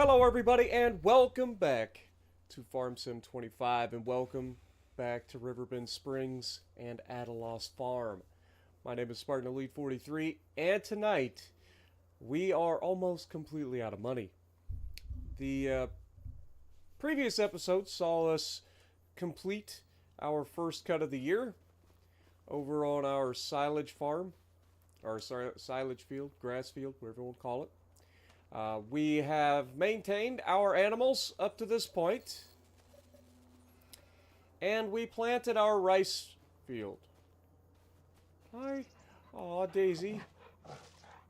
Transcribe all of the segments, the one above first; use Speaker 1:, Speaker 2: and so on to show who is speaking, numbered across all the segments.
Speaker 1: Hello everybody and welcome back to Farm Sim 25 and welcome back to Riverbend Springs and At a Lost Farm. My name is Spartan Elite 43 and tonight we are almost completely out of money. The previous episode saw us complete our first cut of the year over on our silage farm, or silage field, grass field, whatever you want to call it. We have maintained our animals up to this point, and we planted our rice field. Hi. Aw, Daisy.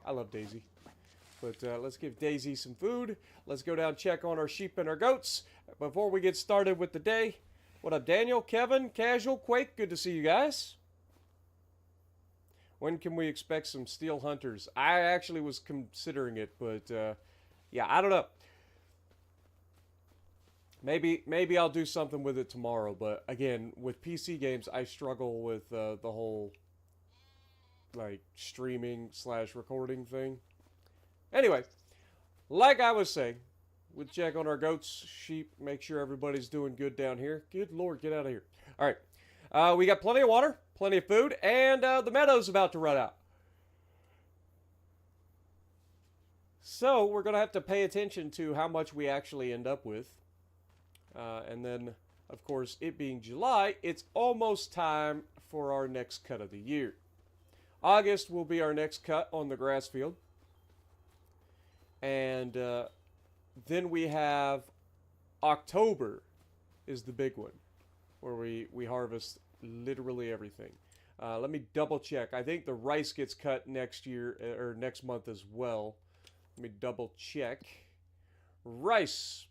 Speaker 1: I love Daisy. But let's give Daisy some food. Let's go down and check on our sheep and our goats before we get started with the day. What up, Daniel, Kevin, Casual, Quake? Good to see you guys. When can we expect some steel hunters? I actually was considering it, but yeah, I don't know. Maybe I'll do something with it tomorrow. But again, with PC games, I struggle with the whole like streaming / recording thing. Anyway, like I was saying, we'll check on our goats, sheep, make sure everybody's doing good down here. Good Lord, get out of here. All right, we got plenty of water. Plenty of food, and the meadow's about to run out. So we're going to have to pay attention to how much we actually end up with. And then, of course, it being July, it's almost time for our next cut of the year. August will be our next cut on the grass field. And then we have October is the big one, where we harvest literally everything. Let me double check. I think the rice gets cut next year or next month as well. Let me double check. Rice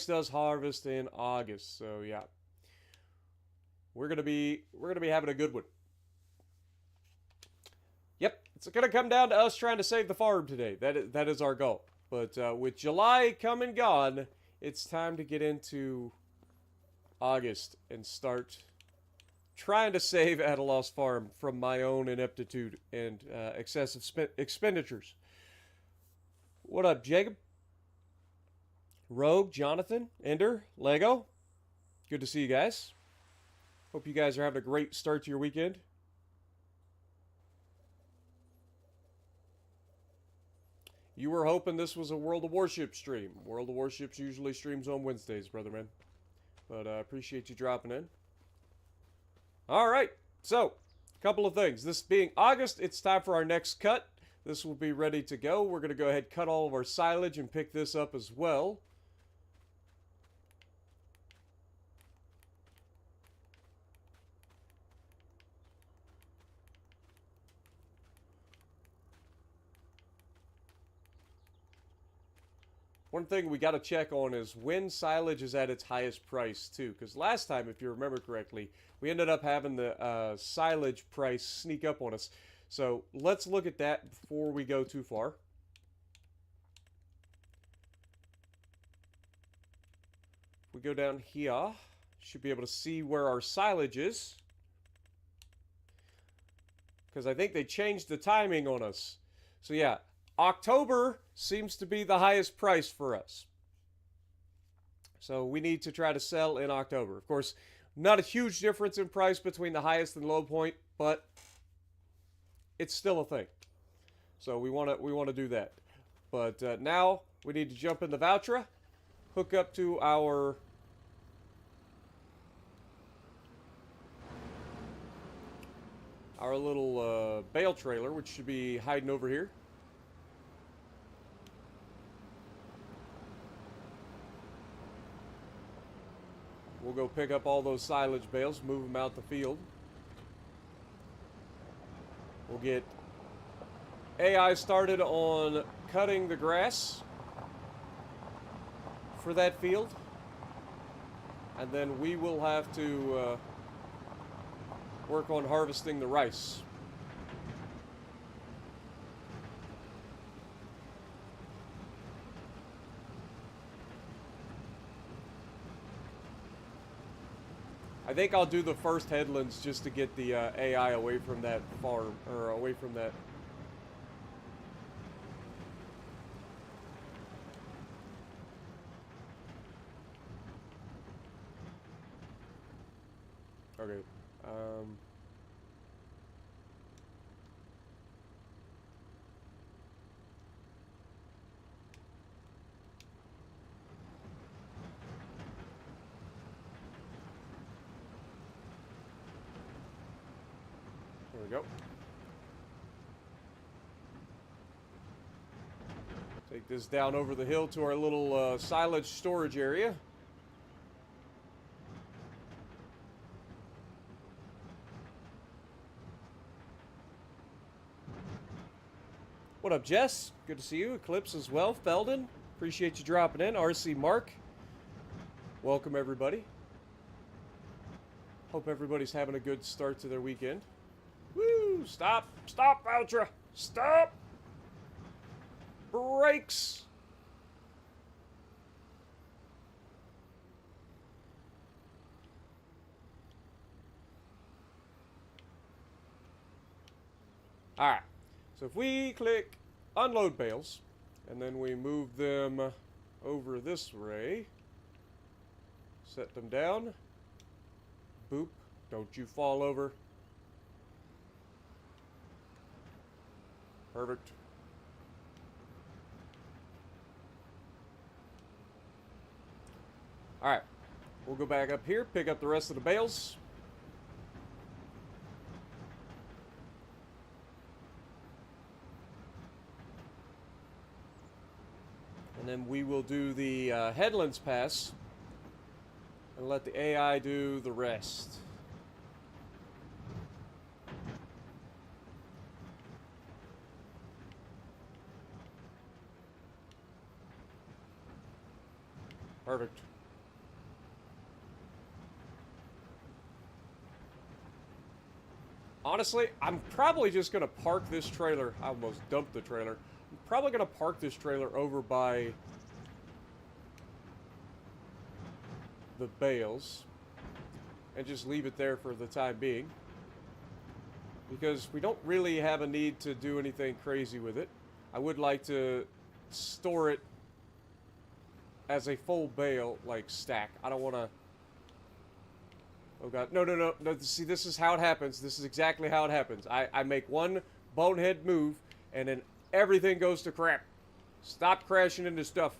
Speaker 1: does harvest in August, so yeah. We're gonna be having a good one. Yep, it's gonna come down to us trying to save the farm today. That is our goal. But with July come and gone, it's time to get into August and start trying to save At a Lost Farm from my own ineptitude and excessive expenditures. What up, Jacob? Rogue, Jonathan, Ender, Lego. Good to see you guys. Hope you guys are having a great start to your weekend. You were hoping this was a World of Warships stream. World of Warships usually streams on Wednesdays, brother man. But I appreciate you dropping in. Alright, so, a couple of things. This being August, it's time for our next cut. This will be ready to go. We're going to go ahead and cut all of our silage and pick this up as well. One thing we got to check on is when silage is at its highest price, too. Because last time, if you remember correctly, we ended up having the silage price sneak up on us. So let's look at that before we go too far. If we go down here, should be able to see where our silage is. Because I think they changed the timing on us. So yeah. October seems to be the highest price for us. So we need to try to sell in October. Of course, not a huge difference in price between the highest and low point, but it's still a thing. So we want to do that. But now we need to jump in the Valtra, hook up to our little bale trailer, which should be hiding over here. We'll go pick up all those silage bales, move them out the field. We'll get AI started on cutting the grass for that field. And then we will have to work on harvesting the rice. I think I'll do the first headlands just to get the AI away from that farm, or away from that Okay. There we go. Take this down over the hill to our little silage storage area. What up, Jess? Good to see you. Eclipse as well. Felden, appreciate you dropping in. RC Mark, welcome everybody. Hope everybody's having a good start to their weekend. Woo! Stop! Stop, Ultra! Stop! Brakes! Alright, so if we click unload bales, and then we move them over this way, set them down, boop, don't you fall over. Perfect. Alright, we'll go back up here, pick up the rest of the bales. And then we will do the headlands pass and let the AI do the rest. Perfect. Honestly, I'm probably just going to park this trailer. I almost dumped the trailer. I'm probably going to park this trailer over by the bales and just leave it there for the time being, because we don't really have a need to do anything crazy with it. I would like to store it as a full bale, like, stack. I don't want to... Oh, God. No, no, no, no. See, this is how it happens. This is exactly how it happens. I make one bonehead move, and then everything goes to crap. Stop crashing into stuff.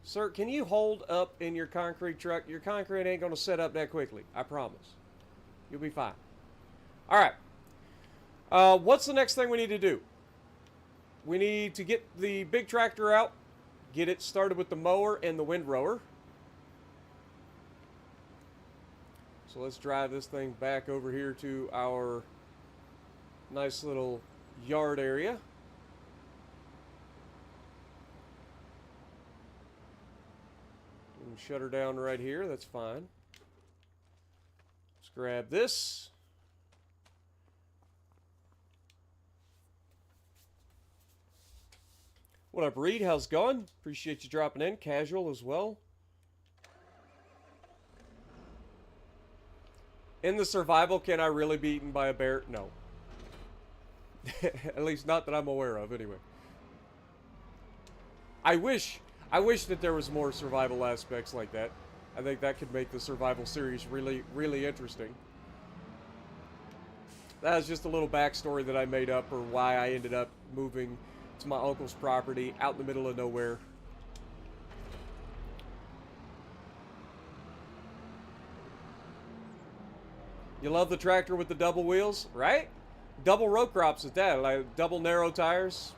Speaker 1: Sir, can you hold up in your concrete truck? Your concrete ain't going to set up that quickly. I promise. You'll be fine. All right. What's the next thing we need to do? We need to get the big tractor out. Get it started with the mower and the windrower. So let's drive this thing back over here to our nice little yard area. And shut her down right here. That's fine. Let's grab this. What up, Reed? How's it going? Appreciate you dropping in. Casual as well. In the survival, can I really be eaten by a bear? No. At least not that I'm aware of, anyway. I wish that there was more survival aspects like that. I think that could make the survival series really, really interesting. That was just a little backstory that I made up for why I ended up moving to my uncle's property out in the middle of nowhere. You love the tractor with the double wheels, right? Double row crops at that, like double narrow tires.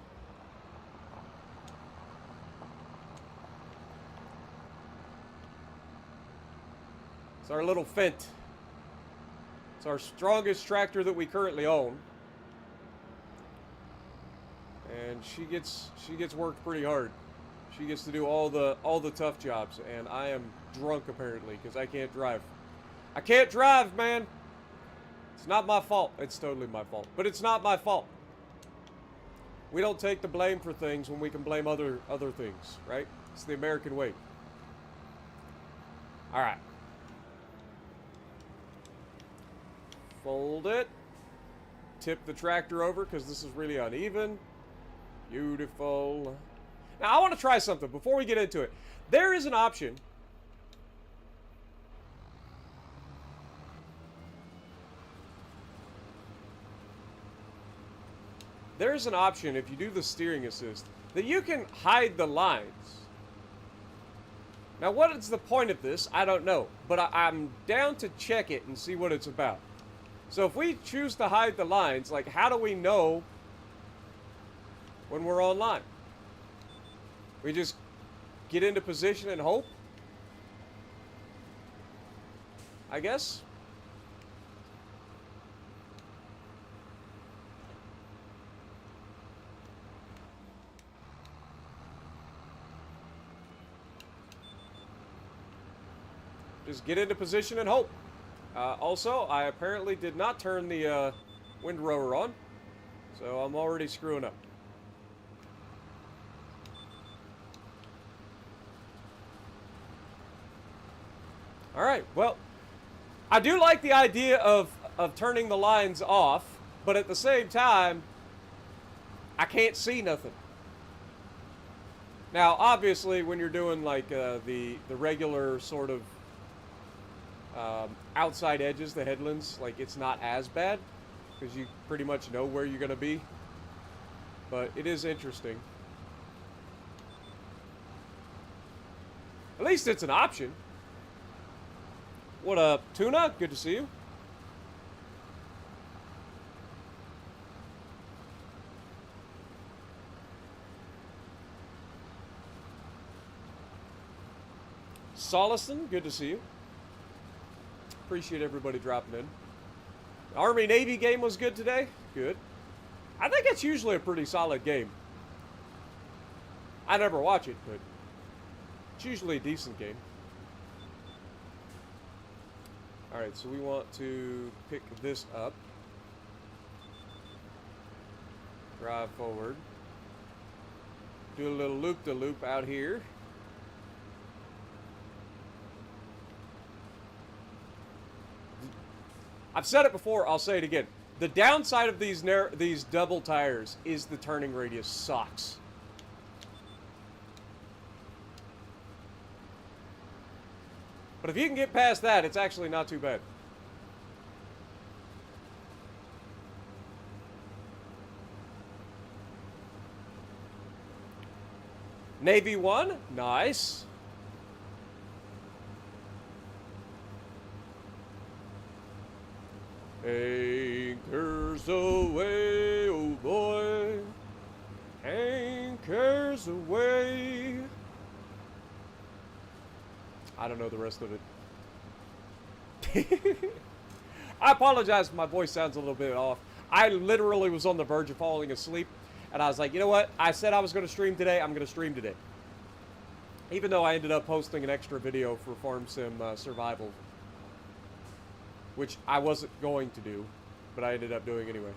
Speaker 1: It's our little Fent. It's our strongest tractor that we currently own. And she gets worked pretty hard. She gets to do all the tough jobs, and I am drunk apparently because I can't drive. I can't drive, man. It's not my fault. It's totally my fault, but it's not my fault. We don't take the blame for things when we can blame other things, right? It's the American way. All right. Fold it. Tip the tractor over because this is really uneven. Beautiful. Now, I want to try something before we get into it. There is an option there's an option if you do the steering assist that you can hide the lines. Now, what is the point of this? I don't know, but I'm down to check it and see what it's about. So if we choose to hide the lines, like, how do we know when we're online? We just get into position and hope, I guess. Just get into position and hope. Also, I apparently did not turn the windrower on, so I'm already screwing up. Alright, well, I do like the idea of turning the lines off, but at the same time, I can't see nothing. Now, obviously, when you're doing like the regular sort of outside edges, the headlands, like, it's not as bad because you pretty much know where you're going to be. But it is interesting. At least it's an option. What up, Tuna? Good to see you. Solison, good to see you. Appreciate everybody dropping in. The Army-Navy game was good today. Good. I think it's usually a pretty solid game. I never watch it, but it's usually a decent game. Alright, so we want to pick this up. Drive forward. Do a little loop-de-loop out here. I've said it before, I'll say it again. The downside of these double tires is the turning radius sucks. But if you can get past that, it's actually not too bad. Navy 1, nice. Anchors away, oh boy. Anchors away. I don't know the rest of it. I apologize if my voice sounds a little bit off. I literally was on the verge of falling asleep, and I was like, you know what? I said I was going to stream today. I'm going to stream today. Even though I ended up posting an extra video for Farm Sim Survival, which I wasn't going to do, but I ended up doing anyway.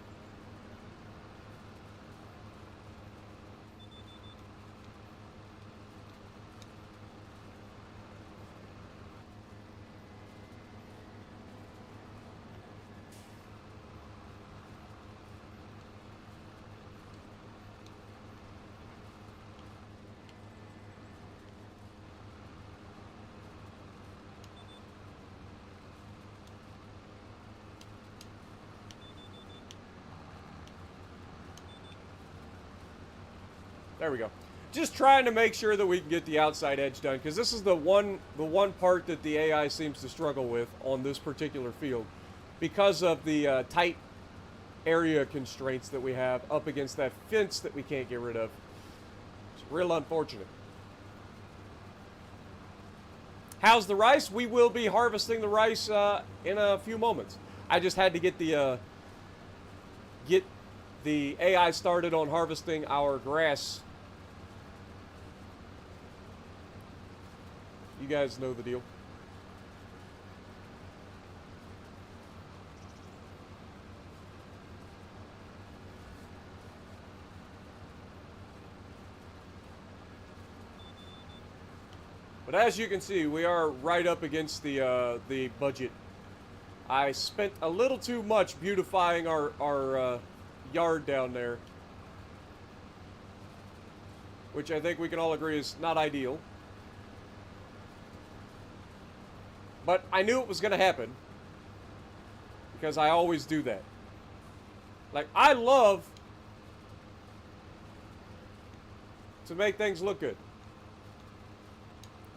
Speaker 1: There we go. Just trying to make sure that we can get the outside edge done, because this is the one part that the AI seems to struggle with on this particular field, because of the tight area constraints that we have up against that fence that we can't get rid of. It's real unfortunate. How's the rice? We will be harvesting the rice in a few moments. I just had to get the AI started on harvesting our grass. You guys know the deal. But as you can see, we are right up against the budget. I spent a little too much beautifying our yard down there, which I think we can all agree is not ideal. But I knew it was going to happen, because I always do that. Like, I love to make things look good.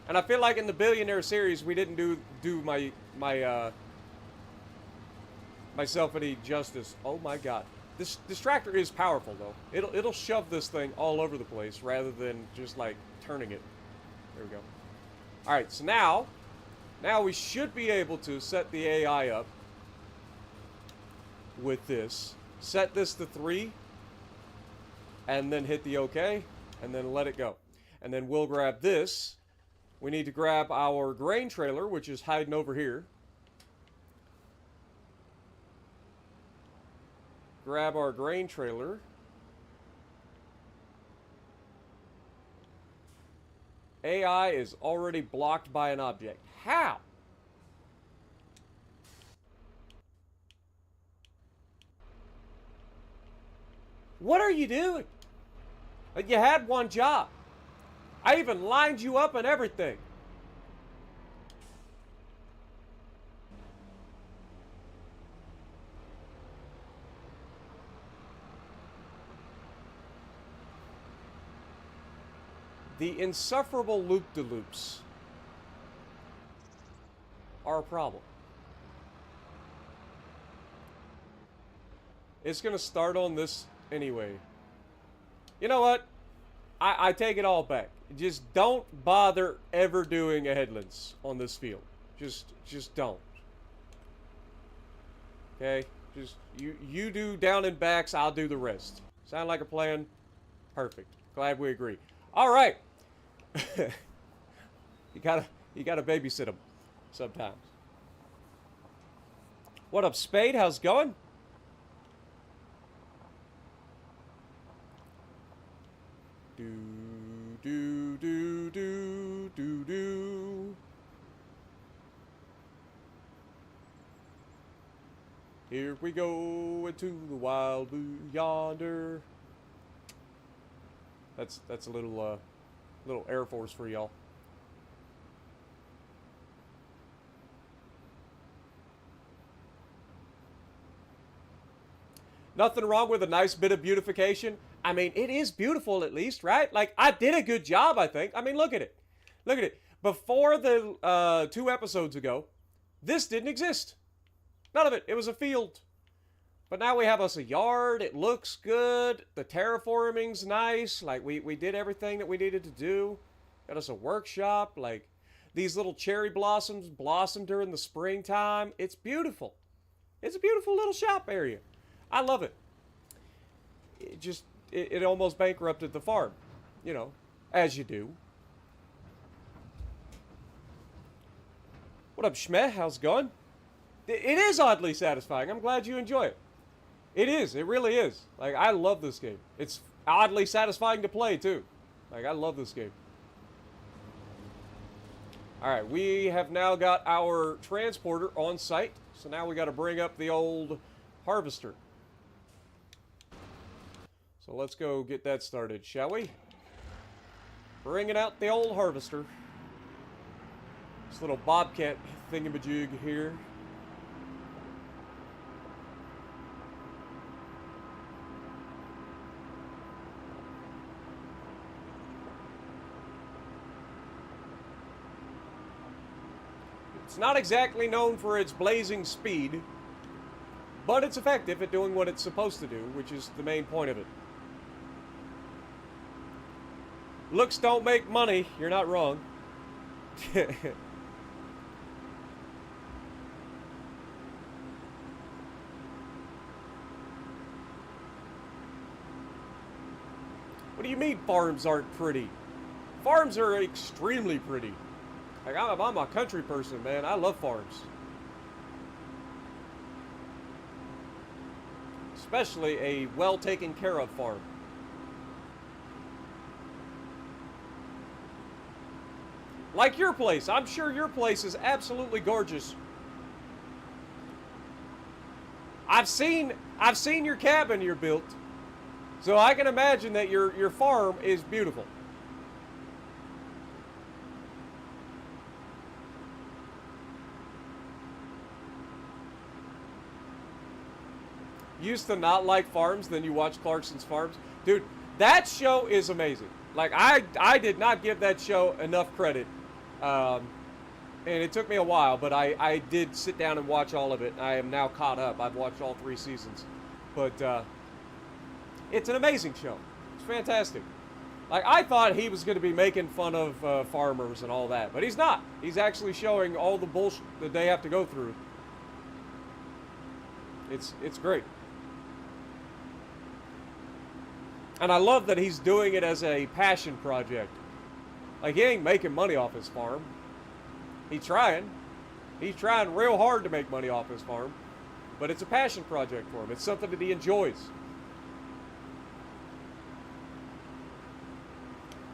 Speaker 1: And I feel like in the Billionaire series, we didn't do myself any justice. Oh my God. This tractor is powerful though. It'll shove this thing all over the place rather than just like turning it. There we go. All right, so now we should be able to set the AI up with this. Set this to 3 and then hit the OK and then let it go. And then we'll grab this. We need to grab our grain trailer, which is hiding over here. Grab our grain trailer. AI is already blocked by an object. How? What are you doing? Like, you had one job. I even lined you up and everything. The insufferable loop-de-loops are a problem. It's going to start on this anyway. You know what? I take it all back. Just don't bother ever doing a headlands on this field. Just don't. Okay? Just you do down and backs, I'll do the rest. Sound like a plan? Perfect. Glad we agree. All right. you gotta babysit them sometimes. What up, Spade? How's it going? Do. Here we go into the wild blue yonder. That's a little Air Force for y'all. Nothing wrong with a nice bit of beautification. I mean, it is beautiful at least, right? Like, I did a good job, I think. I mean, look at it. Look at it. Before the 2 episodes ago, this didn't exist. None of it. It was a field. But now we have us a yard. It looks good. The terraforming's nice. Like, we did everything that we needed to do. Got us a workshop. Like, these little cherry blossoms blossom during the springtime. It's beautiful. It's a beautiful little shop area. I love it. It almost bankrupted the farm, you know, as you do. What up, Schmeh? How's it going? It is oddly satisfying. I'm glad you enjoy it. It is. It really is. Like, I love this game. It's oddly satisfying to play, too. Like, I love this game. Alright, we have now got our transporter on site. So now we got to bring up the old harvester. So let's go get that started, shall we? Bringing out the old harvester. This little bobcat thingamajig here. It's not exactly known for its blazing speed, but it's effective at doing what it's supposed to do, which is the main point of it. Looks don't make money. You're not wrong. What do you mean farms aren't pretty? Farms are extremely pretty. Like, I'm a country person, man. I love farms. Especially a well taken care of farm. Like your place. I'm sure your place is absolutely gorgeous. I've seen your cabin you're built. So I can imagine that your farm is beautiful. Used to not like farms, then you watch Clarkson's Farms. Dude, that show is amazing. Like, I did not give that show enough credit. Um, and it took me a while, but I did sit down and watch all of it. I am now caught up. I've watched all 3 seasons. But it's an amazing show. It's fantastic. Like, I thought he was going to be making fun of farmers and all that, but he's not. He's actually showing all the bullshit that they have to go through. It's great. And I love that he's doing it as a passion project. Like, he ain't making money off his farm. He's trying. He's trying real hard to make money off his farm. But it's a passion project for him. It's something that he enjoys.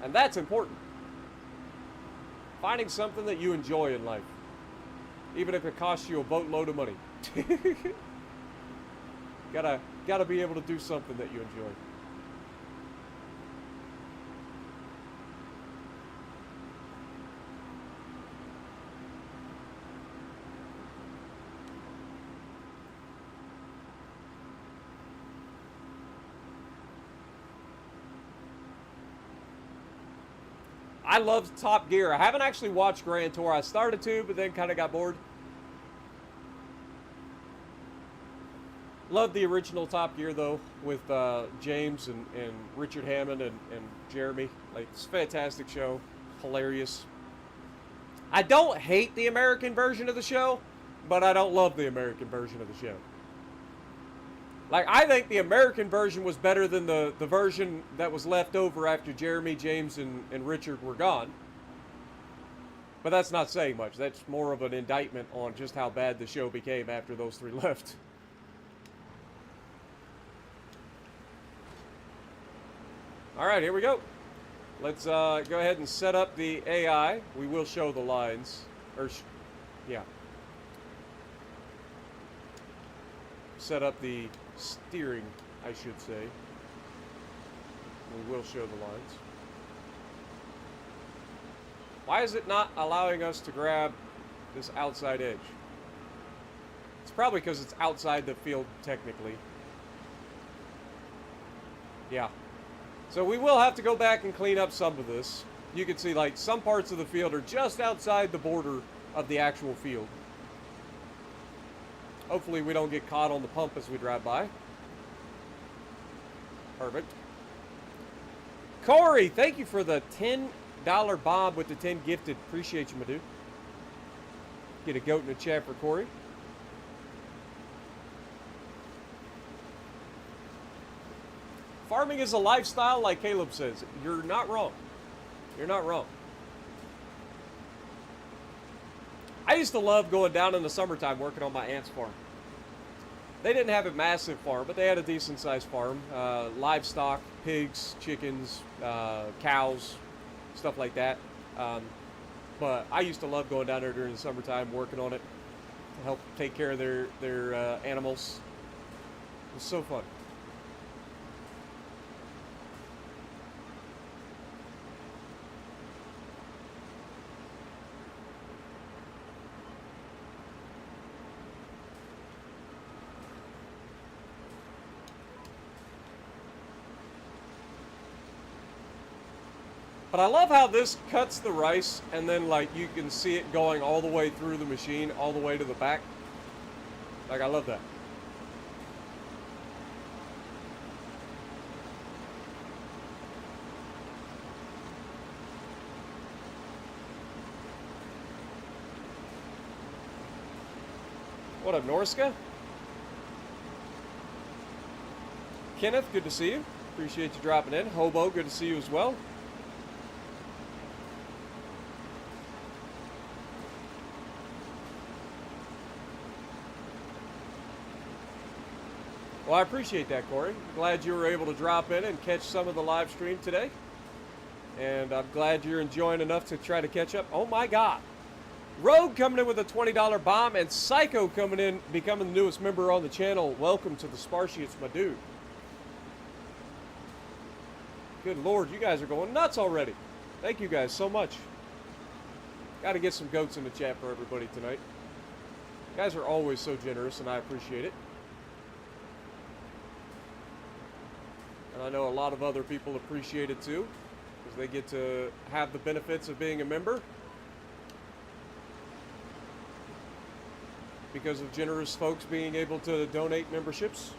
Speaker 1: And that's important. Finding something that you enjoy in life. Even if it costs you a boatload of money. Gotta be able to do something that you enjoy. I love Top Gear. I haven't actually watched Grand Tour. I started to, but then kind of got bored. Love the original Top Gear, though, with James and Richard Hammond and Jeremy. Like, it's a fantastic show. Hilarious. I don't hate the American version of the show, but I don't love the American version of the show. Like, I think the American version was better than the version that was left over after Jeremy, James, and Richard were gone. But that's not saying much. That's more of an indictment on just how bad the show became after those 3 left. All right, here we go. Let's go ahead and set up the AI. We will show the lines. Yeah. Set up the steering, I should say. We will show the lines. Why is it not allowing us to grab this outside edge? It's probably because it's outside the field technically. Yeah. So we will have to go back and clean up some of this. You can see, like, some parts of the field are just outside the border of the actual field. Hopefully we don't get caught on the pump as we drive by. Perfect. Corey, thank you for the $10 bob with the 10 gifted. Appreciate you, my dude. Get a goat in the chat for Corey. Farming is a lifestyle, like Caleb says. You're not wrong. You're not wrong. I used to love going down in the summertime working on my aunt's farm. They didn't have a massive farm, but they had a decent-sized farm. Livestock, pigs, chickens, cows, stuff like that. But I used to love going down there during the summertime, working on it to help take care of their animals. It was so fun. But I love how this cuts the rice, and then, like, you can see it going all the way through the machine, all the way to the back. Like, I love that. What up, Norska? Kenneth, good to see you. Appreciate you dropping in. Hobo, good to see you as well. Well, I appreciate that, Corey. Glad you were able to drop in and catch some of the live stream today. And I'm glad you're enjoying enough to try to catch up. Oh my God. Rogue coming in with a $20 bomb, and Psycho coming in, becoming the newest member on the channel. Welcome to the Sparshiets, my dude. Good Lord, you guys are going nuts already. Thank you guys so much. Got to get some goats in the chat for everybody tonight. You guys are always so generous, and I appreciate it. And I know a lot of other people appreciate it too, because they get to have the benefits of being a member because of generous folks being able to donate memberships.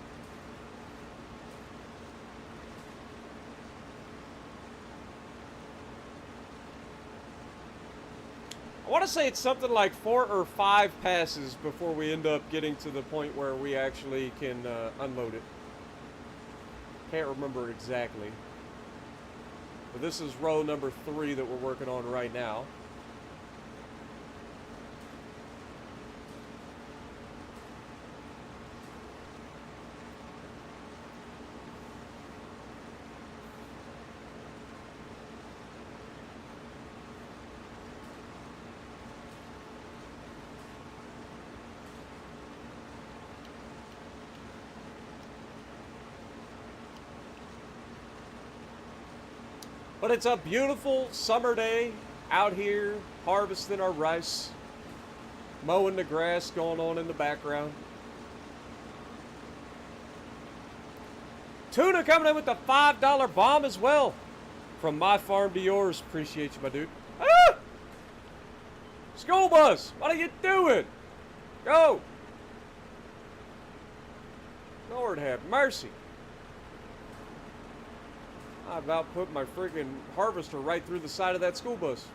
Speaker 1: I want to say it's something like 4 or 5 passes before we end up getting to the point where we actually can unload it. Can't remember exactly. But this is row number 3 that we're working on right now. But it's a beautiful summer day out here harvesting our rice, mowing the grass going on in the background. Tuna coming in with the $5 bomb as well. From my farm to yours. Appreciate you, my dude. Ah! School bus, what are you doing? Go! Lord have mercy. I about put my freaking harvester right through the side of that school bus.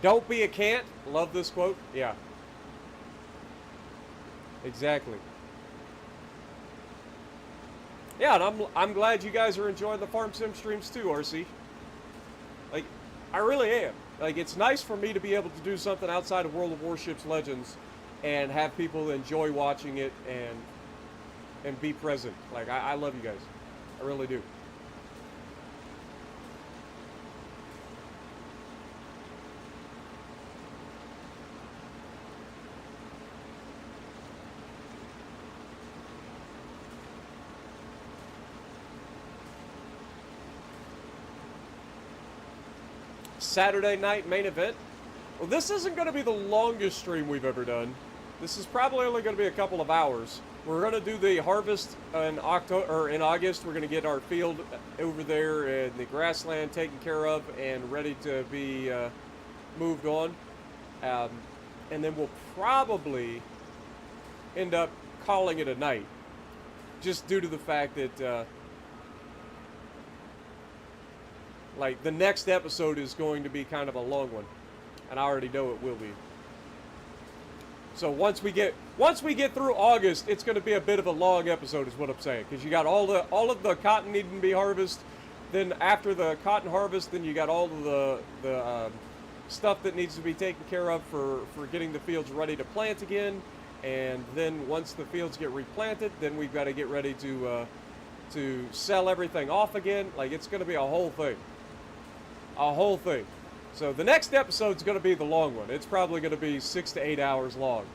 Speaker 1: Don't be a cant. Love this quote. Yeah. Exactly. Yeah, and I'm glad you guys are enjoying the Farm Sim streams too, RC. Like, I really am. Like, it's nice for me to be able to do something outside of World of Warships Legends and have people enjoy watching it and be present. Like, I love you guys. I really do. Saturday night main event. Well, this isn't going to be the longest stream we've ever done. This is probably only going to be a couple of hours. We're going to do the harvest in October or in August. We're going to get our field over there and the grassland taken care of and ready to be moved on. And then we'll probably end up calling it a night, just due to the fact that like, the next episode is going to be kind of a long one, and I already know it will be. So once we get through August, it's going to be a bit of a long episode, is what I'm saying, because you got all of the cotton needing to be harvested. Then after the cotton harvest, then you got all of the stuff that needs to be taken care of for getting the fields ready to plant again. And then once the fields get replanted, then we've got to get ready to sell everything off again. Like, it's going to be a whole thing. A whole thing. So the next episode's going to be the long one. It's probably going to be 6 to 8 hours long.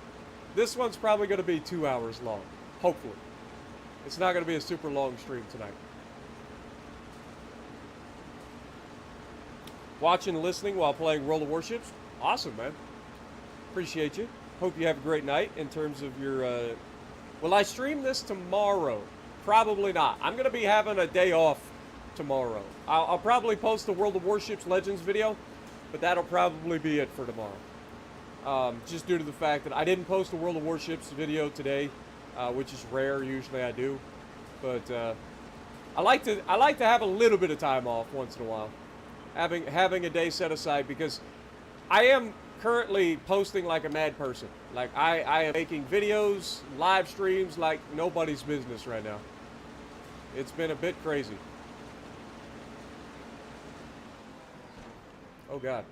Speaker 1: This one's probably going to be 2 hours long. Hopefully. It's not going to be a super long stream tonight. Watching and listening while playing World of Warships. Awesome, man. Appreciate you. Hope you have a great night in terms of your... Will I stream this tomorrow? Probably not. I'm going to be having a day off tomorrow. I'll probably post the World of Warships Legends video, but that'll probably be it for tomorrow. Just due to the fact that I didn't post a World of Warships video today, which is rare. Usually I do, but I like to have a little bit of time off once in a while, having a day set aside, because I am currently posting like a mad person. Like, I am making videos, live streams like nobody's business right now. It's been a bit crazy. Oh, God.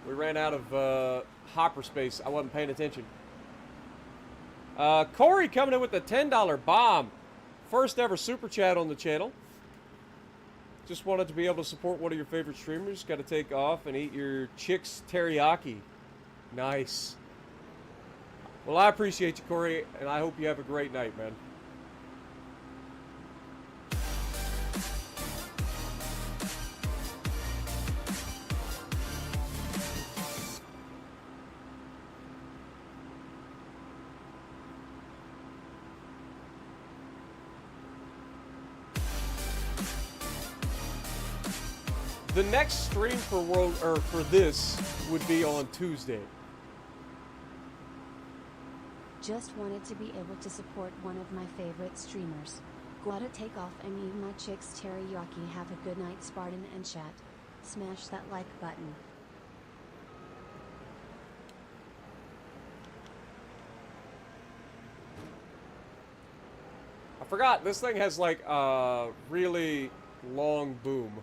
Speaker 1: We ran out of hopper space. I wasn't paying attention. Corey coming in with the $10 bomb. First ever super chat on the channel. Just wanted to be able to support one of your favorite streamers. Got to take off and eat your chick's teriyaki. Nice. Well, I appreciate you, Corey, and I hope you have a great night, man. the next stream for for this would be on Tuesday.
Speaker 2: Just wanted to be able to support one of my favorite streamers. Gotta take off and eat my chick's teriyaki. Have a good night, Spartan and chat. Smash that like button.
Speaker 1: I forgot, this thing has like a really long boom.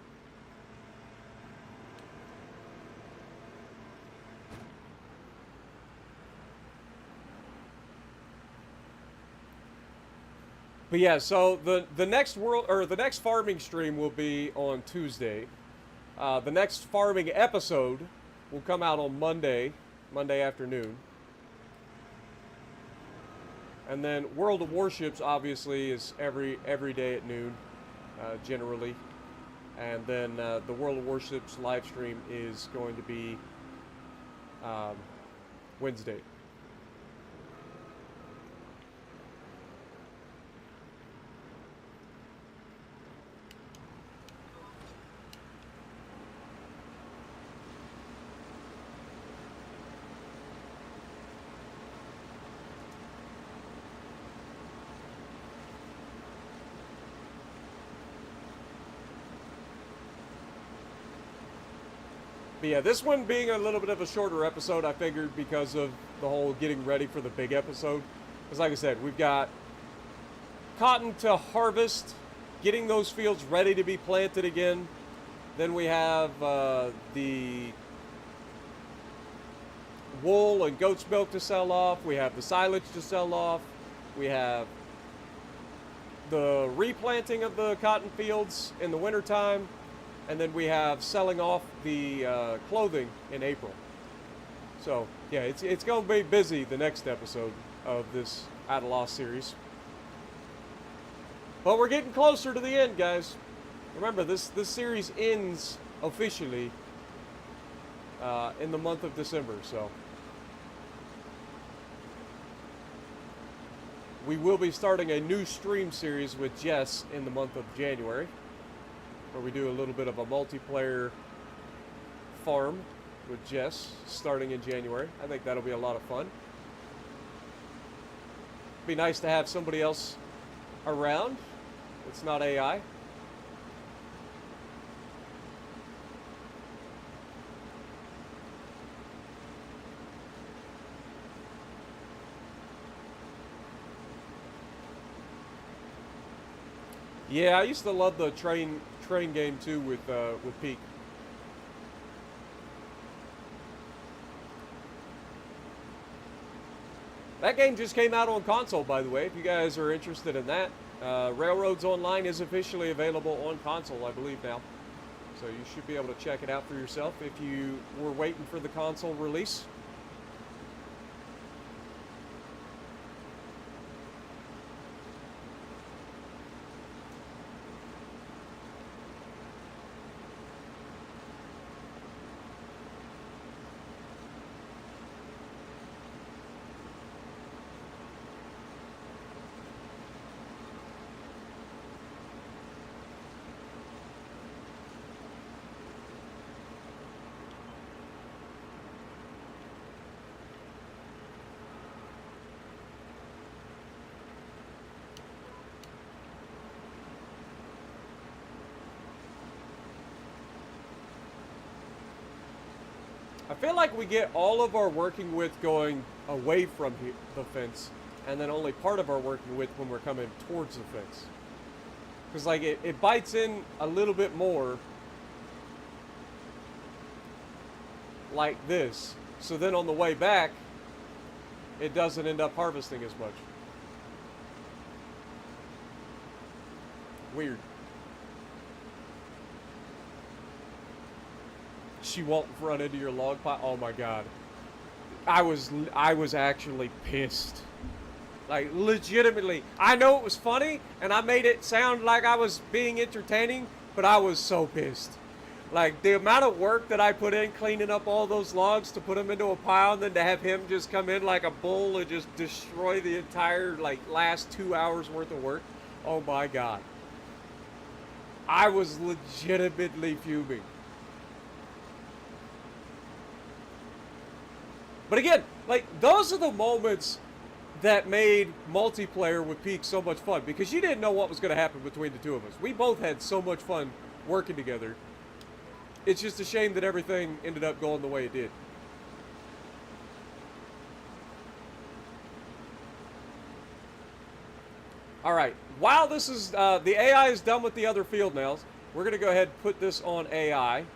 Speaker 1: But yeah, so the next farming stream will be on Tuesday. The next farming episode will come out on Monday afternoon. And then World of Warships obviously is every day at noon, generally. And then the World of Warships live stream is going to be Wednesday. But yeah, this one being a little bit of a shorter episode, I figured because of the whole getting ready for the big episode. Because like I said, we've got cotton to harvest, getting those fields ready to be planted again. Then we have the wool and goat's milk to sell off. We have the silage to sell off. We have the replanting of the cotton fields in the wintertime. And then we have selling off the clothing in April. So, yeah, it's going to be busy the next episode of this At a Loss series. But we're getting closer to the end, guys. Remember, this series ends officially in the month of December, so. We will be starting a new stream series with Jess in the month of January, where we do a little bit of a multiplayer farm with Jess starting in January. I think that'll be a lot of fun. Be nice to have somebody else around. It's not AI. Yeah, I used to love the train game too with Peak. That game just came out on console, by the way, if you guys are interested in that. Railroads Online is officially available on console, I believe now. So you should be able to check it out for yourself if you were waiting for the console release. I feel like we get all of our working width going away from the fence, and then only part of our working width when we're coming towards the fence. Because like it bites in a little bit more like this, so then on the way back it doesn't end up harvesting as much. Weird. She won't run into your log pile. Oh my god. I was actually pissed. Like, legitimately. I know it was funny, and I made it sound like I was being entertaining, but I was so pissed. Like, the amount of work that I put in cleaning up all those logs to put them into a pile, and then to have him just come in like a bull and just destroy the entire, like, last 2 hours worth of work. Oh my god. I was legitimately fuming. But again, like, those are the moments that made multiplayer with Peak so much fun, because you didn't know what was going to happen between the two of us. We both had so much fun working together. It's just a shame that everything ended up going the way it did. All right, while this is, the AI is done with the other field nails, we're going to go ahead and put this on AI.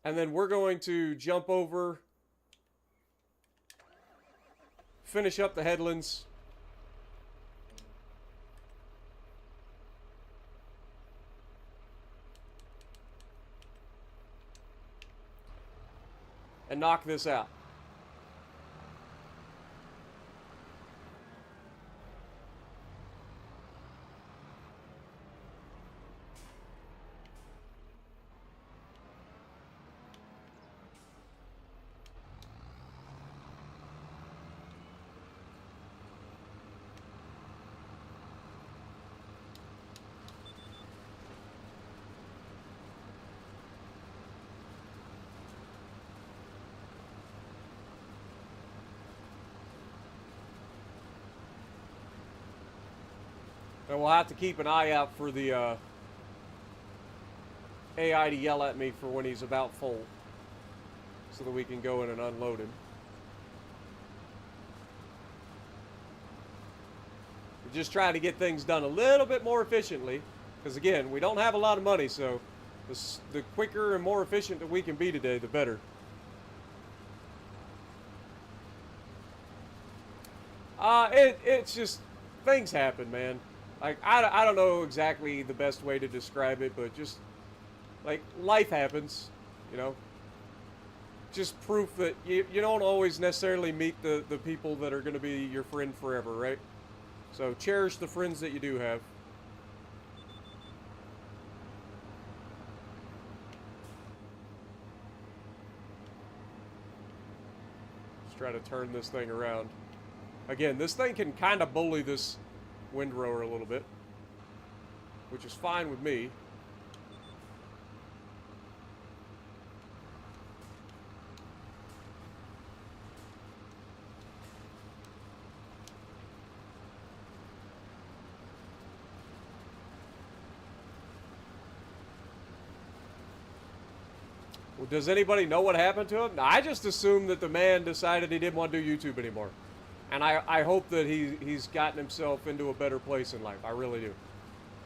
Speaker 1: And then we're going to jump over, finish up the headlands. And knock this out. And we'll have to keep an eye out for the AI to yell at me for when he's about full, so that we can go in and unload him. We're just trying to get things done a little bit more efficiently, because again, we don't have a lot of money, so the quicker and more efficient that we can be today, the better. It's just, things happen, man. Like, I don't know exactly the best way to describe it, but just, like, life happens, you know? Just proof that you don't always necessarily meet the people that are going to be your friend forever, right? So cherish the friends that you do have. Let's try to turn this thing around. Again, this thing can kind of bully this windrower a little bit, which is fine with me. Well, does anybody know what happened to him? I just assumed that the man decided he didn't want to do YouTube anymore. And I hope that he's gotten himself into a better place in life. I really do.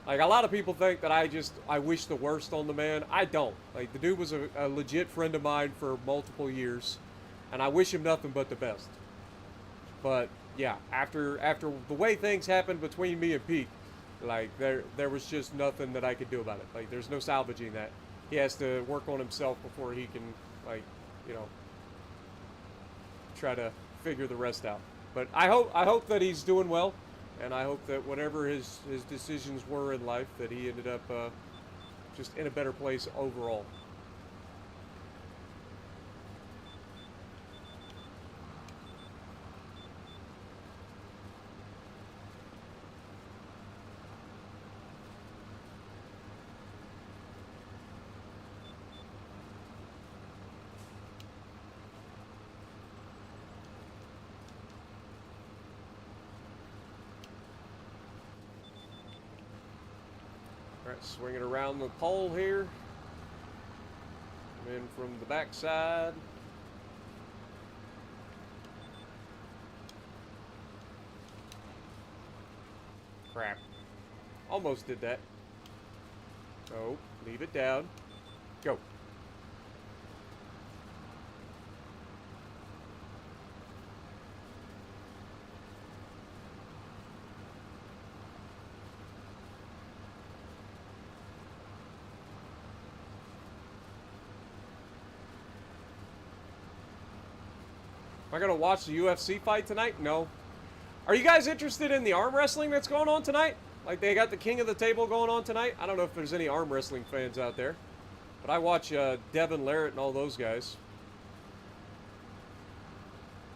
Speaker 1: Like, a lot of people think that I wish the worst on the man. I don't. Like, the dude was a legit friend of mine for multiple years, and I wish him nothing but the best. But yeah, after the way things happened between me and Pete, like, there was just nothing that I could do about it. Like, there's no salvaging that. He has to work on himself before he can, like, you know, try to figure the rest out. But I hope that he's doing well, and I hope that whatever his decisions were in life, that he ended up just in a better place overall. Alright, swing it around the pole here. Come in from the back side. Crap. Almost did that. Oh, leave it down. Go. Am I going to watch the UFC fight tonight? No. Are you guys interested in the arm wrestling that's going on tonight? Like, they got the King of the Table going on tonight? I don't know if there's any arm wrestling fans out there. But I watch Devin Larrett and all those guys.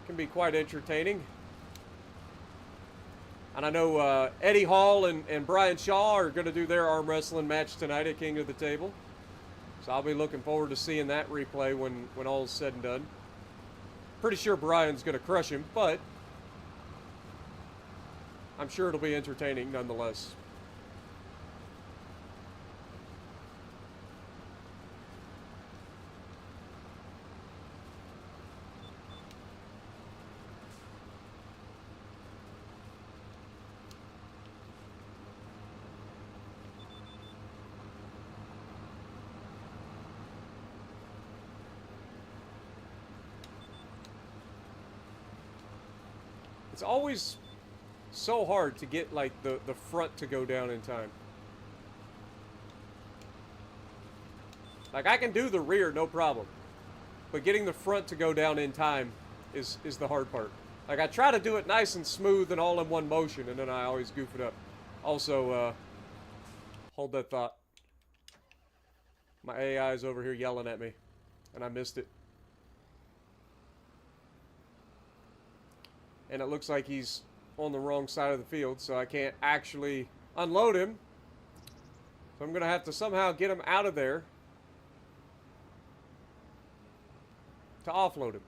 Speaker 1: Can be quite entertaining. And I know Eddie Hall and Brian Shaw are going to do their arm wrestling match tonight at King of the Table. So I'll be looking forward to seeing that replay when all is said and done. Pretty sure Brian's going to crush him, but I'm sure it'll be entertaining nonetheless. It's always so hard to get like the front to go down in time. Like I can do the rear no problem, but getting the front to go down in time is the hard part. Like I try to do it nice and smooth and all in one motion, and then I always goof it up. Also, hold that thought. My AI is over here yelling at me, and I missed it. And it looks like he's on the wrong side of the field, so I can't actually unload him. So I'm going to have to somehow get him out of there to offload him.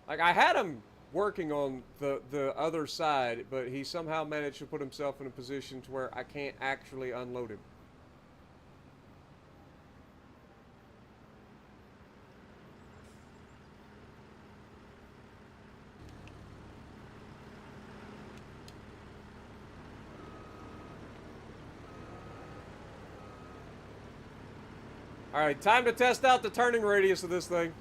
Speaker 1: Like, I had him working on the other side, but he somehow managed to put himself in a position to where I can't actually unload him. Alright, time to test out the turning radius of this thing.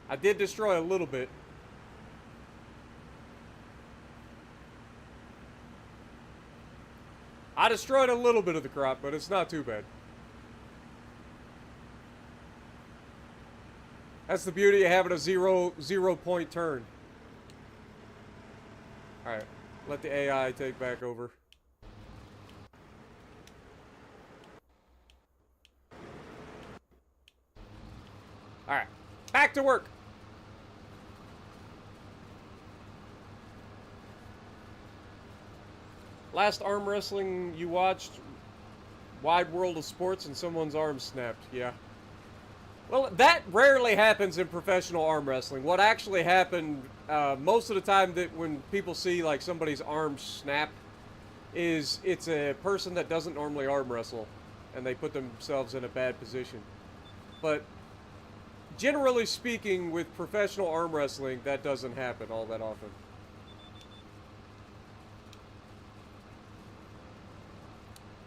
Speaker 1: I did destroy a little bit. I destroyed a little bit of the crop, but it's not too bad. That's the beauty of having a zero point turn. Alright. Let the AI take back over. Alright. Back to work. Last arm wrestling you watched, Wide World of Sports, and someone's arm snapped. Yeah. Well, that rarely happens in professional arm wrestling. What actually happened most of the time that when people see like somebody's arm snap is it's a person that doesn't normally arm wrestle and they put themselves in a bad position. But generally speaking, with professional arm wrestling, that doesn't happen all that often.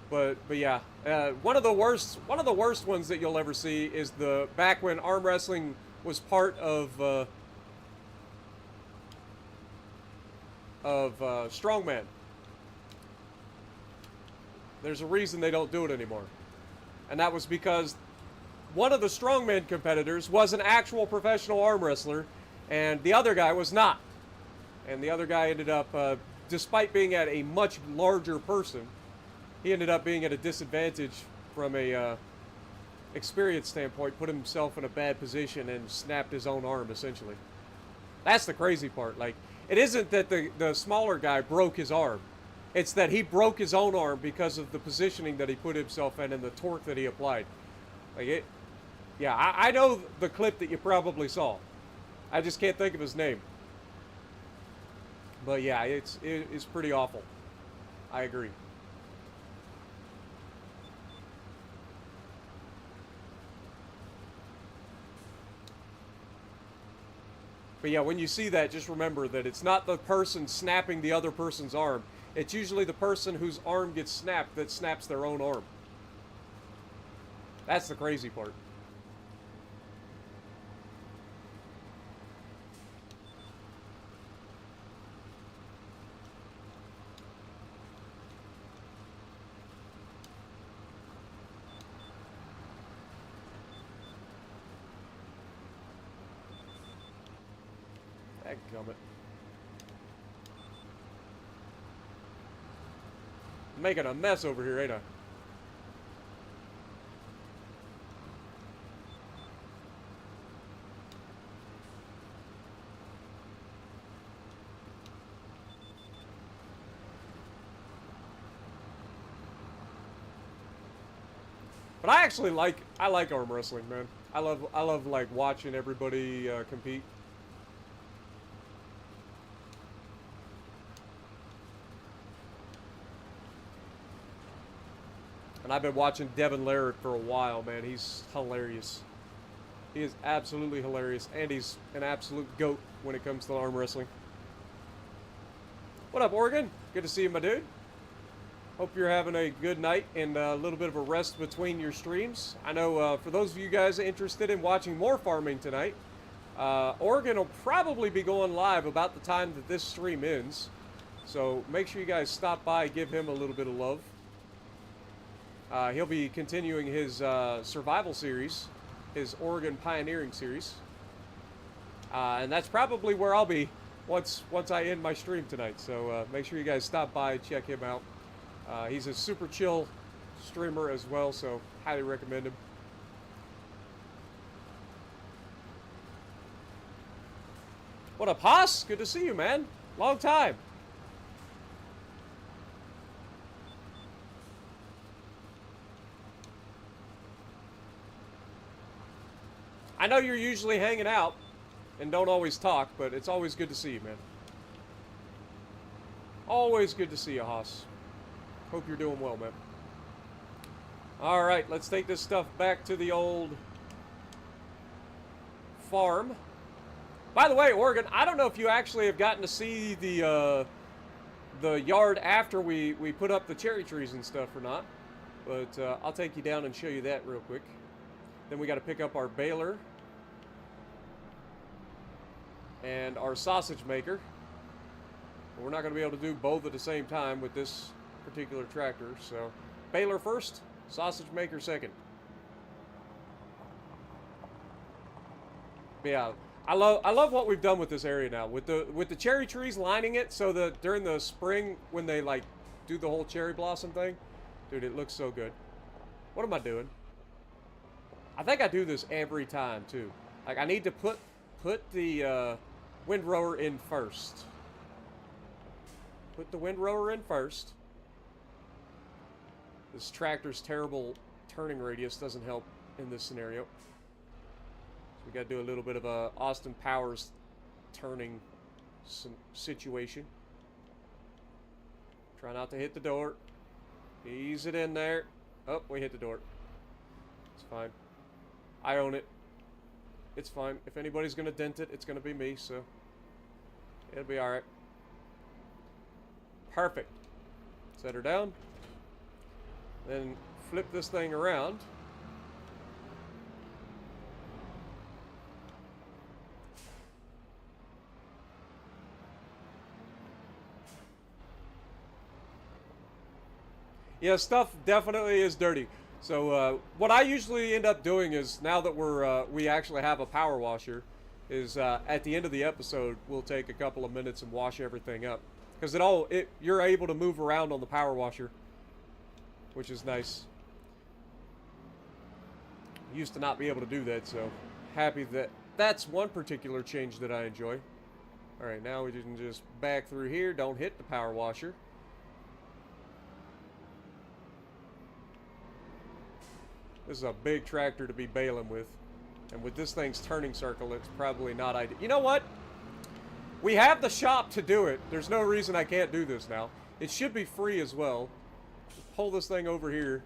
Speaker 1: But yeah, one of the worst ones that you'll ever see is the back when arm wrestling was part of strongman. There's a reason they don't do it anymore, and that was because one of the strongman competitors was an actual professional arm wrestler, and the other guy was not. And the other guy ended up, despite being at a much larger person, he ended up being at a disadvantage from a experience standpoint, put himself in a bad position and snapped his own arm, essentially. That's the crazy part. Like, it isn't that the smaller guy broke his arm. It's that he broke his own arm because of the positioning that he put himself in and the torque that he applied. Like, it... Yeah, I know the clip that you probably saw. I just can't think of his name. But yeah, it's pretty awful. I agree. But yeah, when you see that, just remember that it's not the person snapping the other person's arm. It's usually the person whose arm gets snapped that snaps their own arm. That's the crazy part. Dadgummit. I'm making a mess over here, ain't I? But I actually I like arm wrestling, man. I love like watching everybody compete. And I've been watching Devin Laird for a while, man. He's hilarious. He is absolutely hilarious, and he's an absolute goat when it comes to arm wrestling. What up, Oregon? Good to see you, my dude. Hope you're having a good night and a little bit of a rest between your streams. I know for those of you guys interested in watching more farming tonight, Oregon will probably be going live about the time that this stream ends. So make sure you guys stop by, give him a little bit of love. He'll be continuing his survival series, his Oregon Pioneering series. And that's probably where I'll be once I end my stream tonight. So make sure you guys stop by, check him out. He's a super chill streamer as well, so highly recommend him. What up, Haas? Good to see you, man. Long time. I know you're usually hanging out and don't always talk, but it's always good to see you, man. Always good to see you, Haas. Hope you're doing well, man. All right, let's take this stuff back to the old farm. By the way, Oregon, I don't know if you actually have gotten to see the yard after we put up the cherry trees and stuff or not, but I'll take you down and show you that real quick. Then we got to pick up our baler and our sausage maker. We're not going to be able to do both at the same time with this particular tractor, so baler first, sausage maker second. But yeah, I love what we've done with this area now with the cherry trees lining it, so that during the spring when they like do the whole cherry blossom thing, dude, it looks so good. What am I doing? I think I do this every time too. Like I need to put the windrower in first. Put the windrower in first. This tractor's terrible turning radius doesn't help in this scenario. So we got to do a little bit of a Austin Powers turning situation. Try not to hit the door. Ease it in there. Oh, we hit the door. It's fine. I own it. It's fine. If anybody's going to dent it, it's going to be me, so it'll be alright. Perfect. Set her down. Then flip this thing around. Yeah, stuff definitely is dirty. So what I usually end up doing is, now that we actually have a power washer, is at the end of the episode we'll take a couple of minutes and wash everything up, because you're able to move around on the power washer, which is nice. I used to not be able to do that, so happy that that's one particular change that I enjoy. All right, now we can just back through here. Don't hit the power washer. This is a big tractor to be baling with. And with this thing's turning circle, it's probably not ideal. You know what? We have the shop to do it. There's no reason I can't do this now. It should be free as well. Pull this thing over here.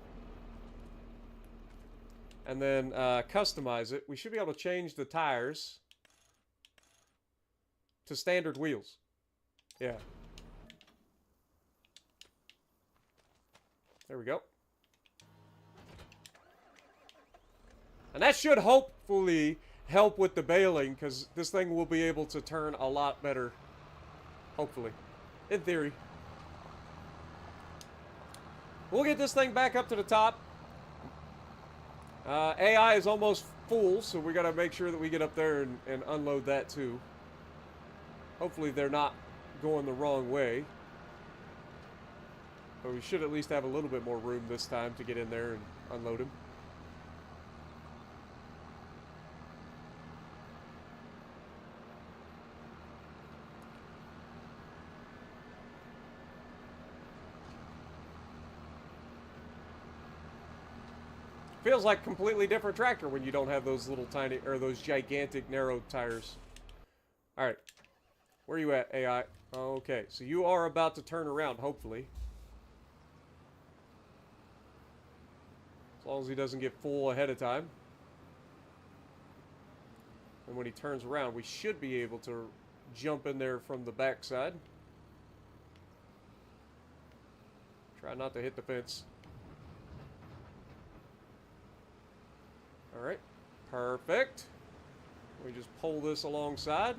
Speaker 1: And then customize it. We should be able to change the tires to standard wheels. Yeah. There we go. And that should hopefully help with the baling, because this thing will be able to turn a lot better. Hopefully. In theory. We'll get this thing back up to the top. AI is almost full, so we got to make sure that we get up there and unload that too. Hopefully they're not going the wrong way. But we should at least have a little bit more room this time to get in there and unload him. Feels like a completely different tractor when you don't have those little tiny, or those gigantic narrow tires. Alright. Where are you at, AI? Okay, so you are about to turn around, hopefully. As long as he doesn't get full ahead of time. And when he turns around, we should be able to jump in there from the backside. Try not to hit the fence. Alright, perfect. We just pull this alongside.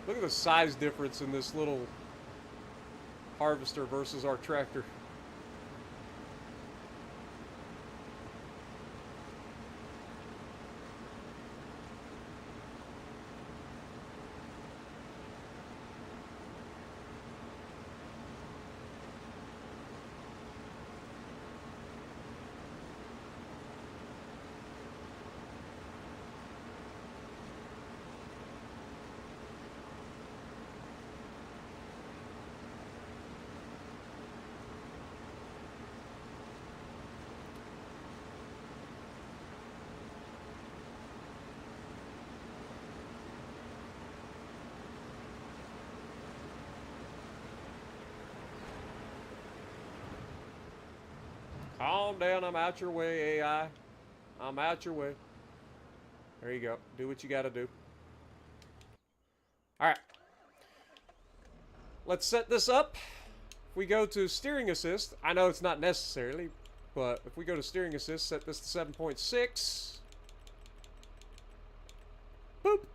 Speaker 1: Look at the size difference in this little harvester versus our tractor. Calm down, I'm out your way, AI. I'm out your way. There you go. Do what you gotta do. Alright. Let's set this up. If we go to steering assist, I know it's not necessarily, but if we go to steering assist, set this to 7.6. Boop.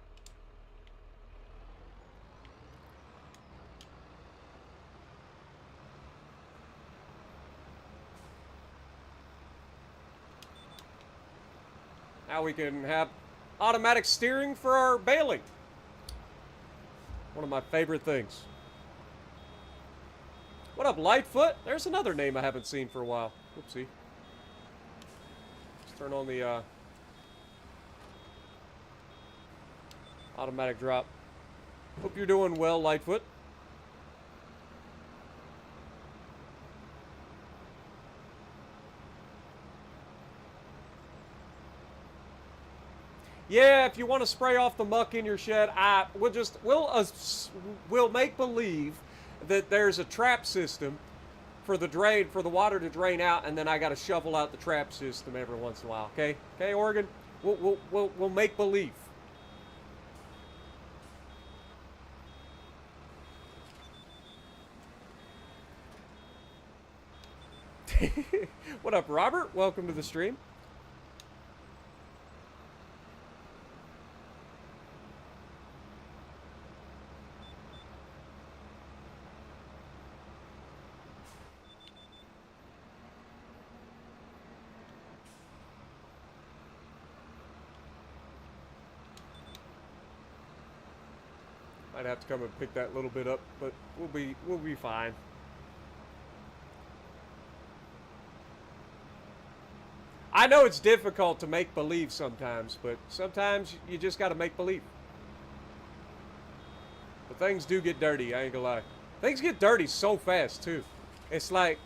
Speaker 1: Now we can have automatic steering for our baling. One of my favorite things. What up, Lightfoot? There's another name I haven't seen for a while. Whoopsie. Let's turn on the automatic drop. Hope you're doing well, Lightfoot. Yeah, if you want to spray off the muck in your shed, we'll make believe that there's a trap system for the water to drain out, and then I got to shovel out the trap system every once in a while. Okay, okay, Oregon, we'll make believe. What up, Robert? Welcome to the stream. I'd have to come and pick that little bit up, but we'll be fine. I know it's difficult to make believe sometimes, but sometimes you just got to make believe. But things do get dirty, I ain't gonna lie. Things get dirty so fast too. It's like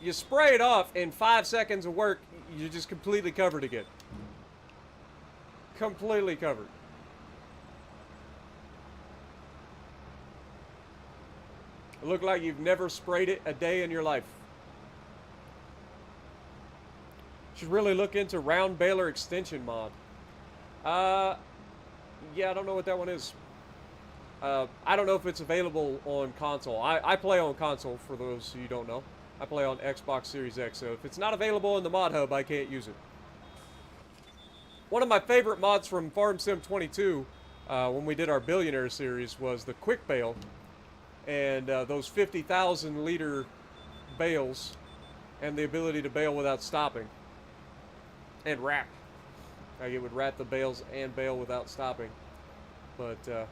Speaker 1: you spray it off in 5 seconds of work, you're just completely covered again. Completely covered. It looked like you've never sprayed it a day in your life. Should really look into round baler extension mod. Yeah, I don't know what that one is. I don't know if it's available on console. I play on console, for those who don't know. I play on Xbox Series X, so if it's not available in the mod hub, I can't use it. One of my favorite mods from Farm Sim 22, when we did our Billionaire series, was the Quick Bale. And those 50,000 liter bales, and the ability to bale without stopping. And wrap. Like it would wrap the bales and bale without stopping. But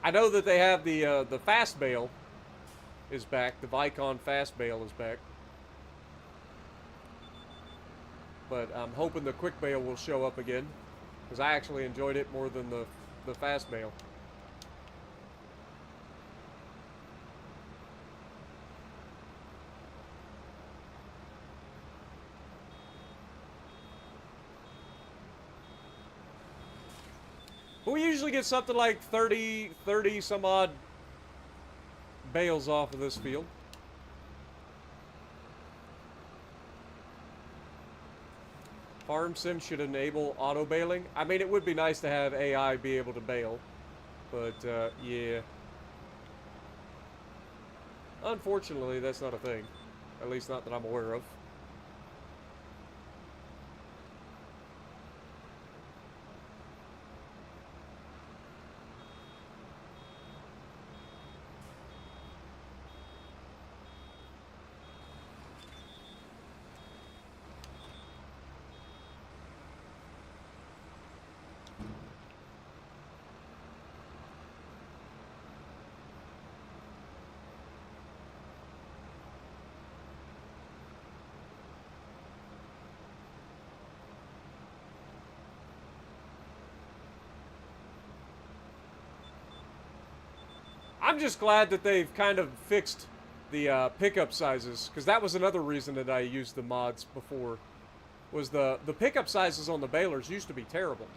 Speaker 1: I know that they have the fast bale is back. The Vicon fast bale is back. But I'm hoping the quick bale will show up again, because I actually enjoyed it more than the fast bale. But we usually get something like 30 some odd bales off of this field. Farm Sim should enable auto baling. I mean, it would be nice to have AI be able to bale, but yeah. Unfortunately, that's not a thing. At least not that I'm aware of. I'm just glad that they've kind of fixed the pickup sizes, because that was another reason that I used the mods before. Was the pickup sizes on the balers used to be terrible.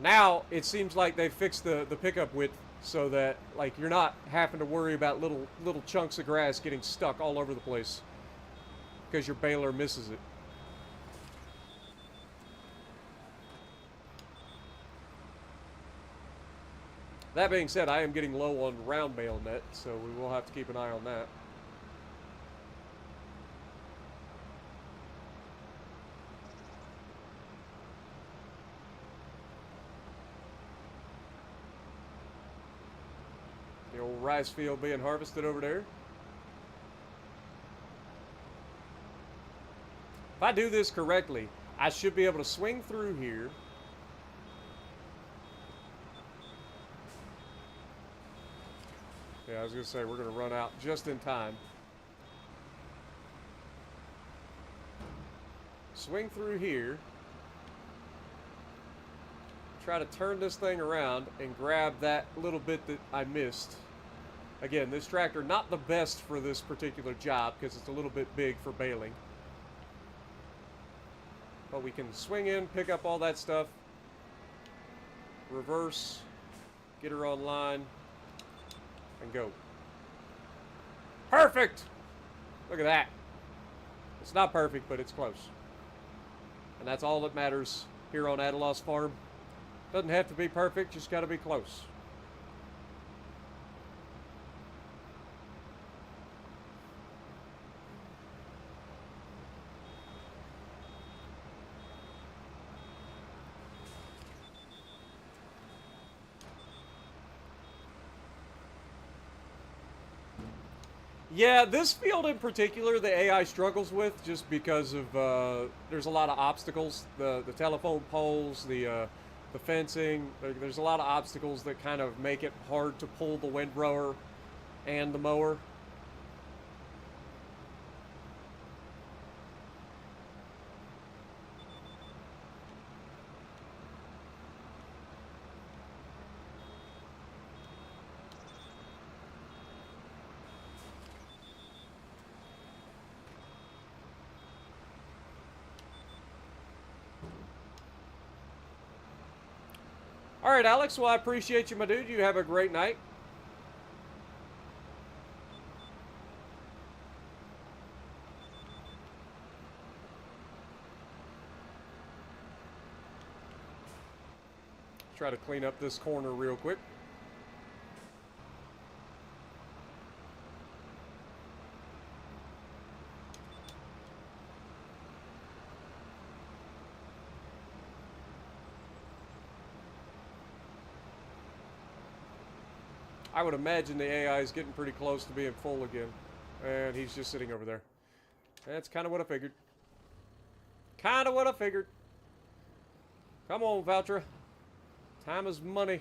Speaker 1: Now it seems like they've fixed the pickup width so that like you're not having to worry about little chunks of grass getting stuck all over the place because your baler misses it. That being said, I am getting low on round bale net, so we will have to keep an eye on that. The old rice field being harvested over there. If I do this correctly, I should be able to swing through here. Yeah, I was going to say, we're going to run out just in time. Swing through here. Try to turn this thing around and grab that little bit that I missed. Again, this tractor, not the best for this particular job because it's a little bit big for baling. But we can swing in, pick up all that stuff. Reverse. Get her online. And go. Perfect! Look at that. It's not perfect, but it's close. And that's all that matters here on Adelos Farm. Doesn't have to be perfect, just got to be close. Yeah, this field in particular, the AI struggles with just because of there's a lot of obstacles. The telephone poles, the fencing. There's a lot of obstacles that kind of make it hard to pull the windrower and the mower. All right, Alex. Well, I appreciate you, my dude. You have a great night. Try to clean up this corner real quick. I would imagine the AI is getting pretty close to being full again. And he's just sitting over there. That's kind of what I figured. Kind of what I figured. Come on, Valtra. Time is money.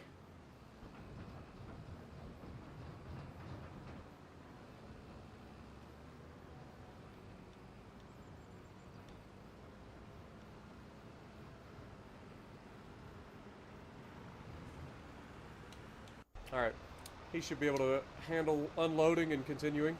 Speaker 1: Alright. He should be able to handle unloading and continuing.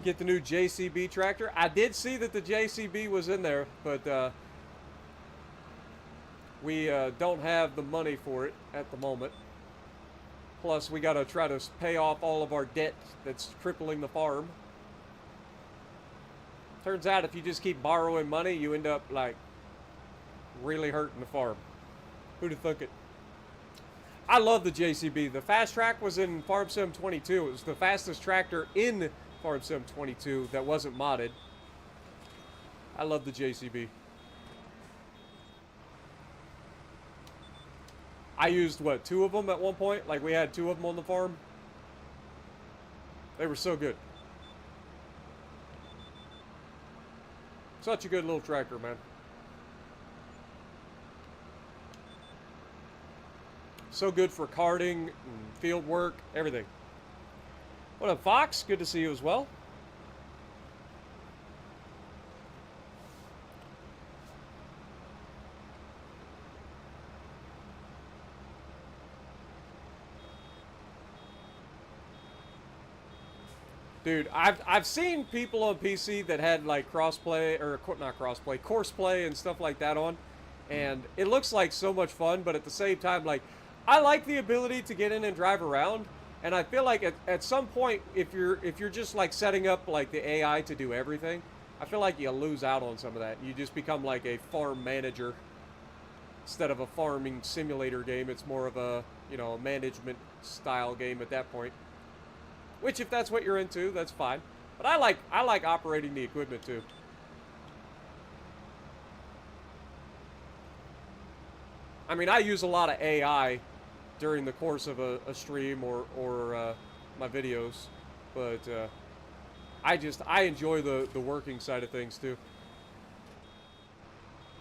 Speaker 1: Get the new JCB tractor. I did see that the JCB was in there, but we don't have the money for it at the moment. Plus, we got to try to pay off all of our debt that's crippling the farm. Turns out if you just keep borrowing money, you end up, like, really hurting the farm. Who'd have thunk it? I love the JCB. The fast track was in Farm Sim 22. It was the fastest tractor in Farm Sim 22 that wasn't modded. I love the JCB. I used, what, 2 of them at one point? Like, we had 2 of them on the farm. They were so good. Such a good little tractor, man. So good for carting, and field work, everything. What up, Fox? Good to see you as well. Dude, I've seen people on PC that had like crossplay, or not crossplay, courseplay and stuff like that on, and it looks like so much fun, but at the same time, like, I like the ability to get in and drive around, and I feel like at some point, if you're just like setting up like the AI to do everything, I feel like you lose out on some of that. You just become like a farm manager instead of a farming simulator game. It's more of a, you know, a management style game at that point. Which, if that's what you're into, that's fine. But I like operating the equipment too. I mean, I use a lot of AI during the course of a stream or my videos, but I enjoy the working side of things too.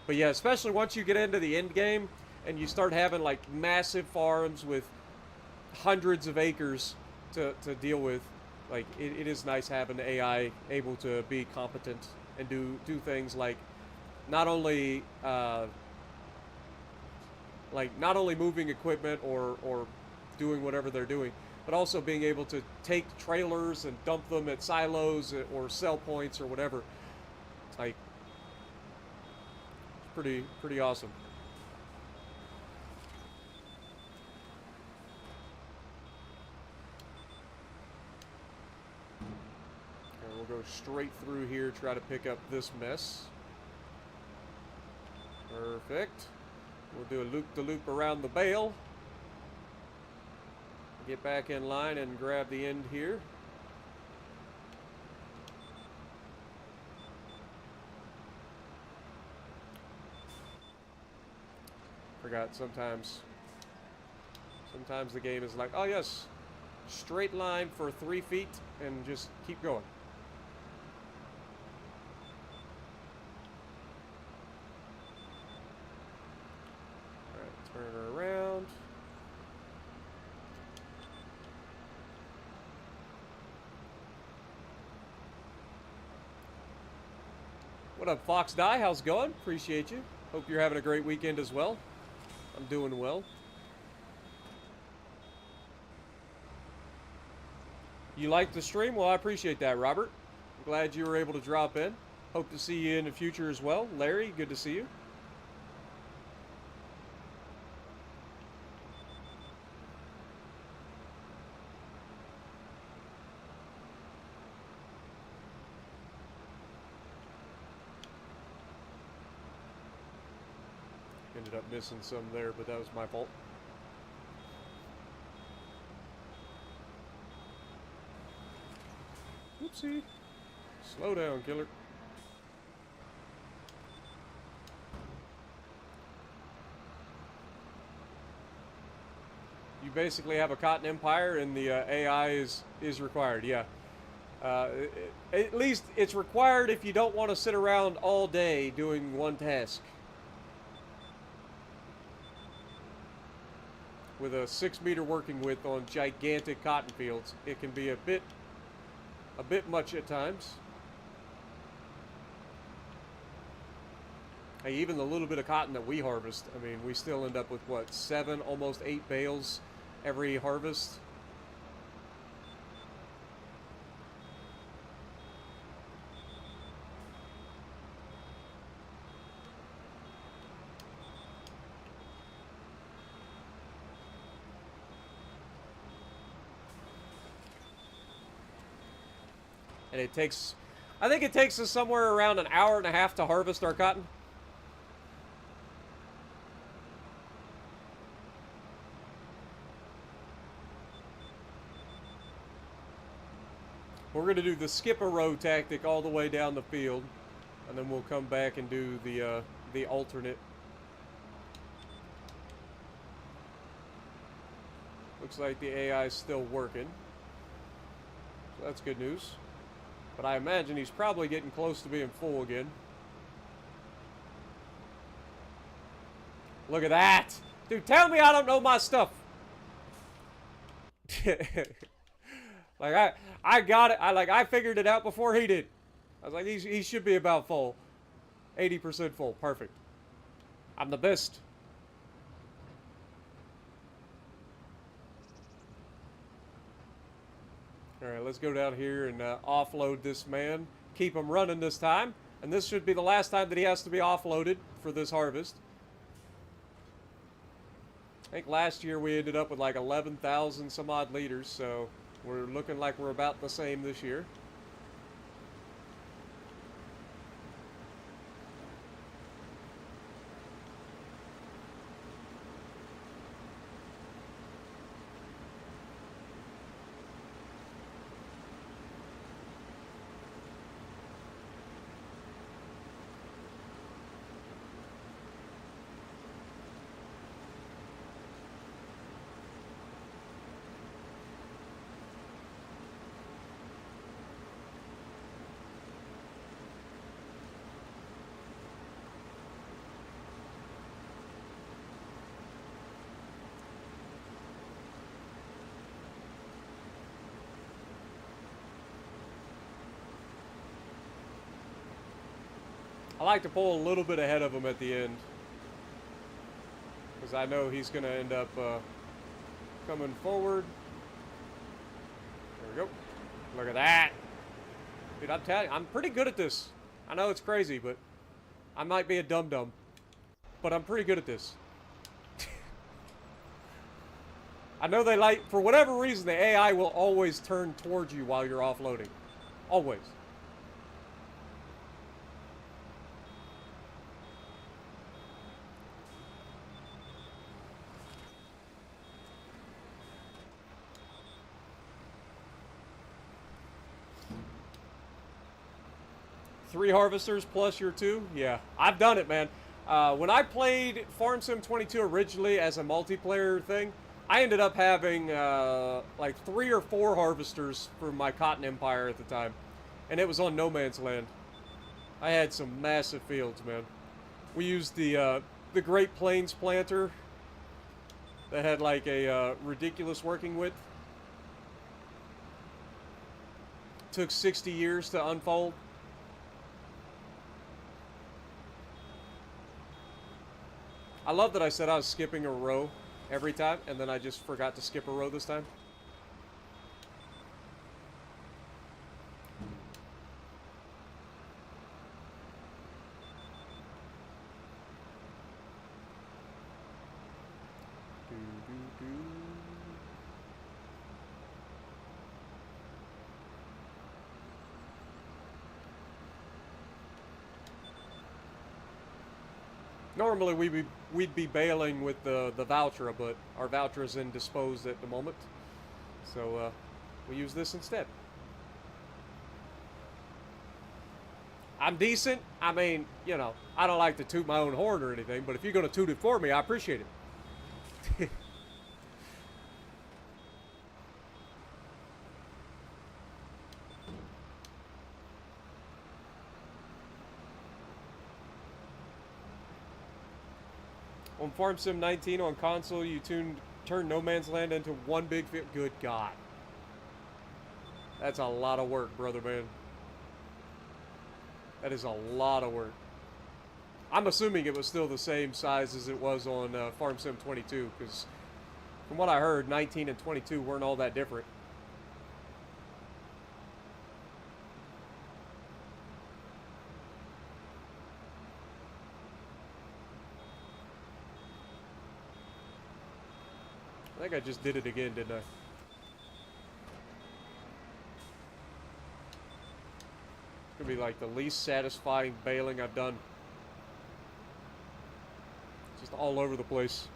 Speaker 1: But yeah, especially once you get into the end game and you start having like massive farms with hundreds of acres to deal with, like, it is nice having the AI able to be competent and do things like not only moving equipment or doing whatever they're doing, but also being able to take trailers and dump them at silos or sell points or whatever. Like, pretty awesome. We'll go straight through here, try to pick up this mess. Perfect. We'll do a loop-de-loop around the bale. Get back in line and grab the end here. Forgot sometimes the game is like, oh yes, straight line for 3 feet and just keep going. Turn her around. What up, Fox Die? How's it going? Appreciate you. Hope you're having a great weekend as well. I'm doing well. You like the stream? Well, I appreciate that, Robert. I'm glad you were able to drop in. Hope to see you in the future as well. Larry, good to see you. Ended up missing some there, but that was my fault. Oopsie. Slow down, killer. You basically have a cotton empire and the AI is required, yeah. At least it's required if you don't want to sit around all day doing one task. with a 6-meter working width on gigantic cotton fields, it can be a bit much at times. Hey, even the little bit of cotton that we harvest, I mean, we still end up with what, 7, almost 8 bales every harvest. And it takes, I think it takes us somewhere around an hour and a half to harvest our cotton. We're going to do the skip a row tactic all the way down the field, and then we'll come back and do the alternate. Looks like the AI is still working, so that's good news. But I imagine he's probably getting close to being full again. Look at that! Dude, tell me I don't know my stuff! Like, I got it. I figured it out before he did. I was like, he should be about full. 80% full. Perfect. I'm the best. Alright, let's go down here and offload this man. Keep him running this time. And this should be the last time that he has to be offloaded for this harvest. I think last year we ended up with like 11,000 some odd liters, so we're looking like we're about the same this year. I like to pull a little bit ahead of him at the end, because I know he's going to end up coming forward. There we go. Look at that. Dude, I'm telling you, I'm pretty good at this. I know it's crazy, but I might be a dum-dum, but I'm pretty good at this. I know they like, for whatever reason, the AI will always turn towards you while you're offloading. Always. Three harvesters plus your 2? Yeah, I've done it, man. When I played Farm Sim 22 originally as a multiplayer thing, I ended up having like 3 or 4 harvesters for my cotton empire at the time. And it was on no man's land. I had some massive fields, man. We used the Great Plains planter that had like a ridiculous working width. Took 60 years to unfold. I love that I said I was skipping a row every time, and then I just forgot to skip a row this time. Normally we'd be baling with the Valtra, but our Valtra is indisposed at the moment, so we use this instead. I'm decent. I mean, you know, I don't like to toot my own horn or anything, but if you're gonna toot it for me, I appreciate it. On Farm Sim 19 on console, you tuned turn no man's land into one big field. Good God. That's a lot of work, brother man. That is a lot of work. I'm assuming it was still the same size as it was on Farm Sim 22, because from what I heard, 19 and 22 weren't all that different. I think I just did it again, didn't I? It's gonna be like the least satisfying baling I've done. Just all over the place.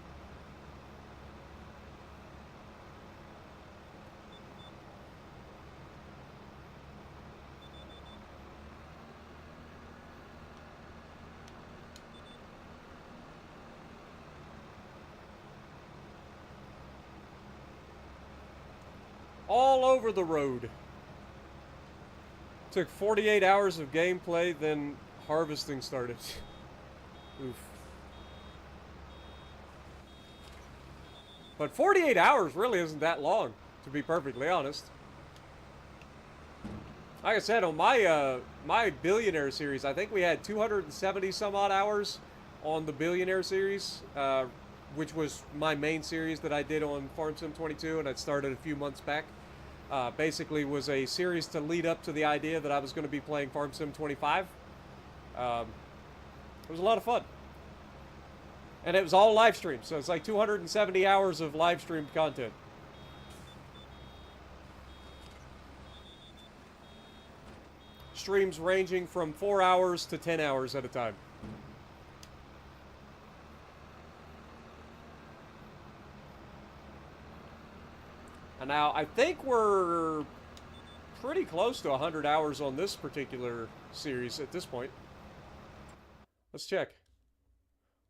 Speaker 1: All over the road. Took 48 hours of gameplay, then harvesting started. Oof. But 48 hours really isn't that long, to be perfectly honest. Like I said, on my my Billionaire series, I think we had 270 some odd hours on the Billionaire series, which was my main series that I did on Farm Sim 22, and I'd started a few months back. Basically was a series to lead up to the idea that I was going to be playing Farm Sim 25. It was a lot of fun. And it was all live streamed, so it's like 270 hours of live streamed content. Streams ranging from 4 hours to 10 hours at a time. And now, I think we're pretty close to 100 hours on this particular series at this point. Let's check.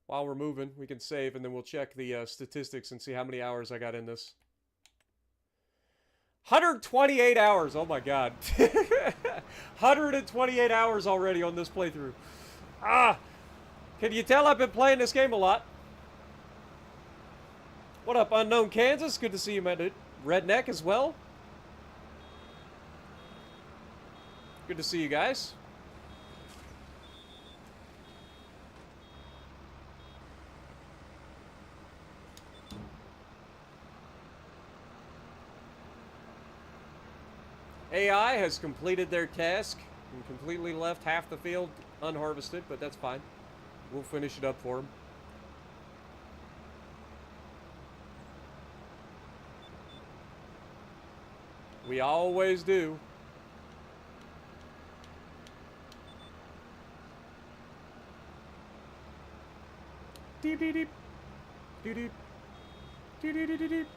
Speaker 1: While we're moving, we can save, and then we'll check the statistics and see how many hours I got in this. 128 hours! Oh my god. 128 hours already on this playthrough. Ah! Can you tell I've been playing this game a lot? What up, Unknown Kansas? Good to see you, my dude. Redneck as well. Good to see you guys. AI has completed their task and completely left half the field unharvested, but that's fine. We'll finish it up for them. We always do. Deep deep deep. Deep deep. Deep deep deep deep.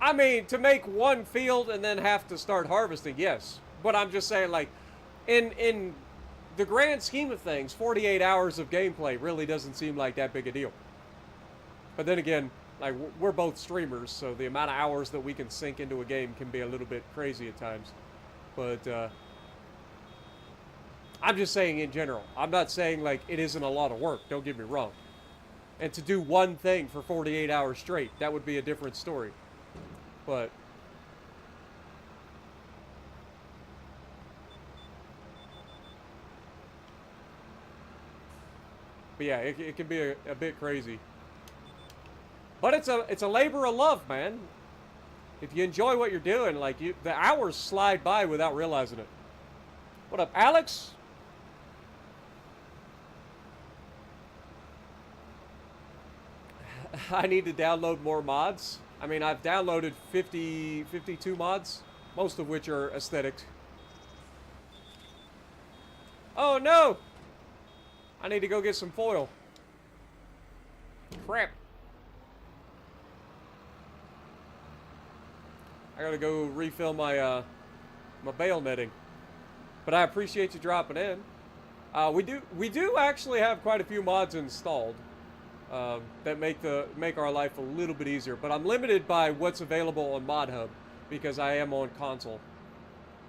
Speaker 1: I mean, to make one field and then have to start harvesting, yes. But I'm just saying, like, in the grand scheme of things, 48 hours of gameplay really doesn't seem like that big a deal. But then again, like, we're both streamers, so the amount of hours that we can sink into a game can be a little bit crazy at times. But, I'm just saying in general. I'm not saying, like, it isn't a lot of work, don't get me wrong. And to do one thing for 48 hours straight, that would be a different story. But yeah, it can be a bit crazy. But it's a labor of love, man. If you enjoy what you're doing, like the hours slide by without realizing it. What up, Alex? I need to download more mods. I mean, I've downloaded 52 mods, most of which are aesthetic. Oh no! I need to go get some foil. Crap. I gotta go refill my my bale netting. But I appreciate you dropping in. We do actually have quite a few mods installed. that make our life a little bit easier. But I'm limited by what's available on Mod Hub because I am on console.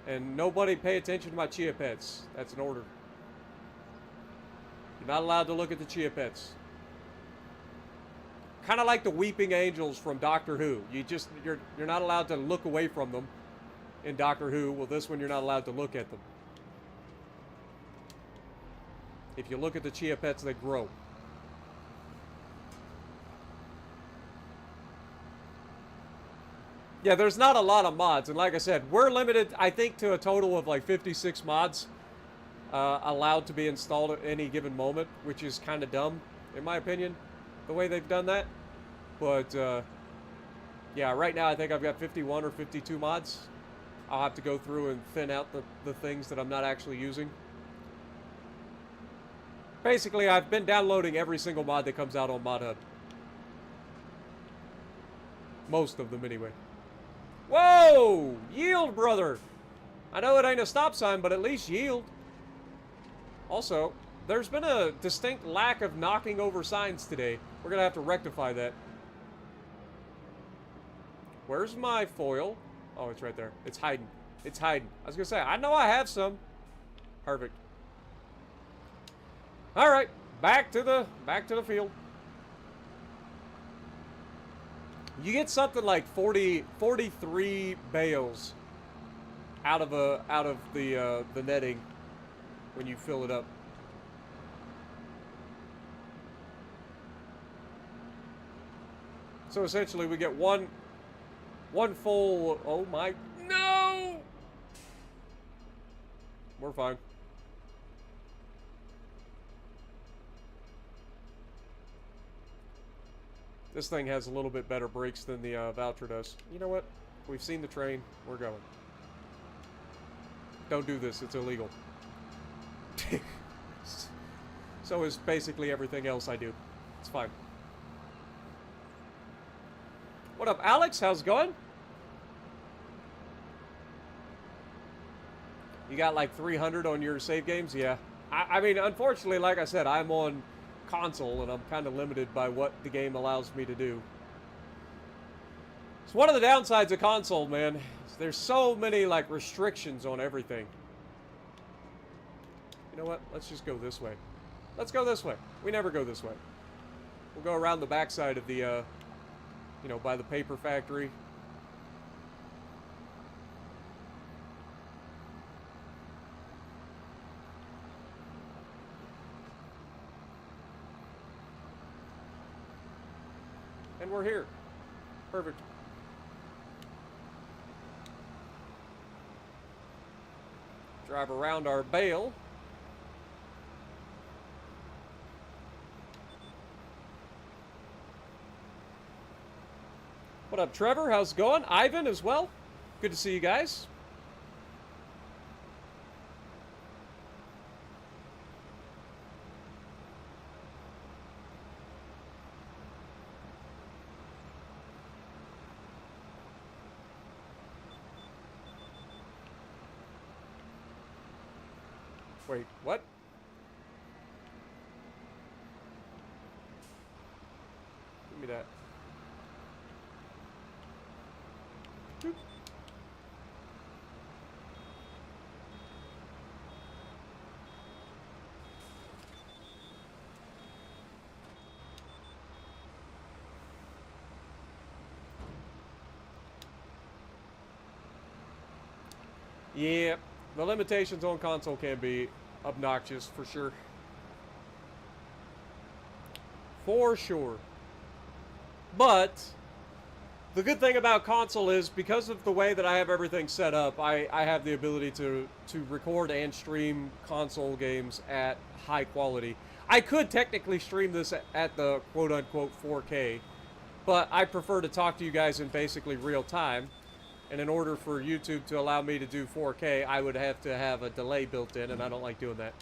Speaker 1: And nobody pay attention to my chia pets. That's an order. You're not allowed to look at the chia pets. Kind of like the weeping angels from Doctor Who. You're not allowed to look away from them in Doctor Who. Well, this one you're not allowed to look at them. If you look at the chia pets, they grow. Yeah, there's not a lot of mods, and like I said, we're limited, I think, to a total of like 56 mods allowed to be installed at any given moment, which is kind of dumb, in my opinion, the way they've done that. But, yeah, right now I think I've got 51 or 52 mods. I'll have to go through and thin out the things that I'm not actually using. Basically, I've been downloading every single mod that comes out on Mod Hub. Most of them, anyway. Whoa! Yield, brother! I know it ain't a stop sign, but at least yield. Also, there's been a distinct lack of knocking over signs today. We're gonna have to rectify that. Where's my foil? Oh, it's right there. It's hiding. It's hiding. I was gonna say, I know I have some. Perfect. Alright, back to the field. You get something like 43 bales out of the netting when you fill it up. So essentially, we get one full. Oh my! No! We're fine. This thing has a little bit better brakes than the Valtra does. You know what? We've seen the train. We're going. Don't do this. It's illegal. So is basically everything else I do. It's fine. What up, Alex? How's it going? You got like 300 on your save games? Yeah. I mean, unfortunately, like I said, I'm on console and I'm kind of limited by what the game allows me to do. It's one of the downsides of console, man. There's so many like restrictions on everything. You know what? Let's just go this way. Let's go this way. We never go this way. We'll go around the backside of the, you know, by the paper factory. And we're here. Perfect. Drive around our bale. What up, Trevor? How's it going? Ivan as well. Good to see you guys. Wait, what? Give me that. Boop. Yeah, the limitations on console can be obnoxious, for sure. For sure. But the good thing about console is because of the way that I have everything set up, I have the ability to record and stream console games at high quality. I could technically stream this at the quote-unquote 4K, but I prefer to talk to you guys in basically real time. And in order for YouTube to allow me to do 4K, I would have to have a delay built in, and I don't like doing that.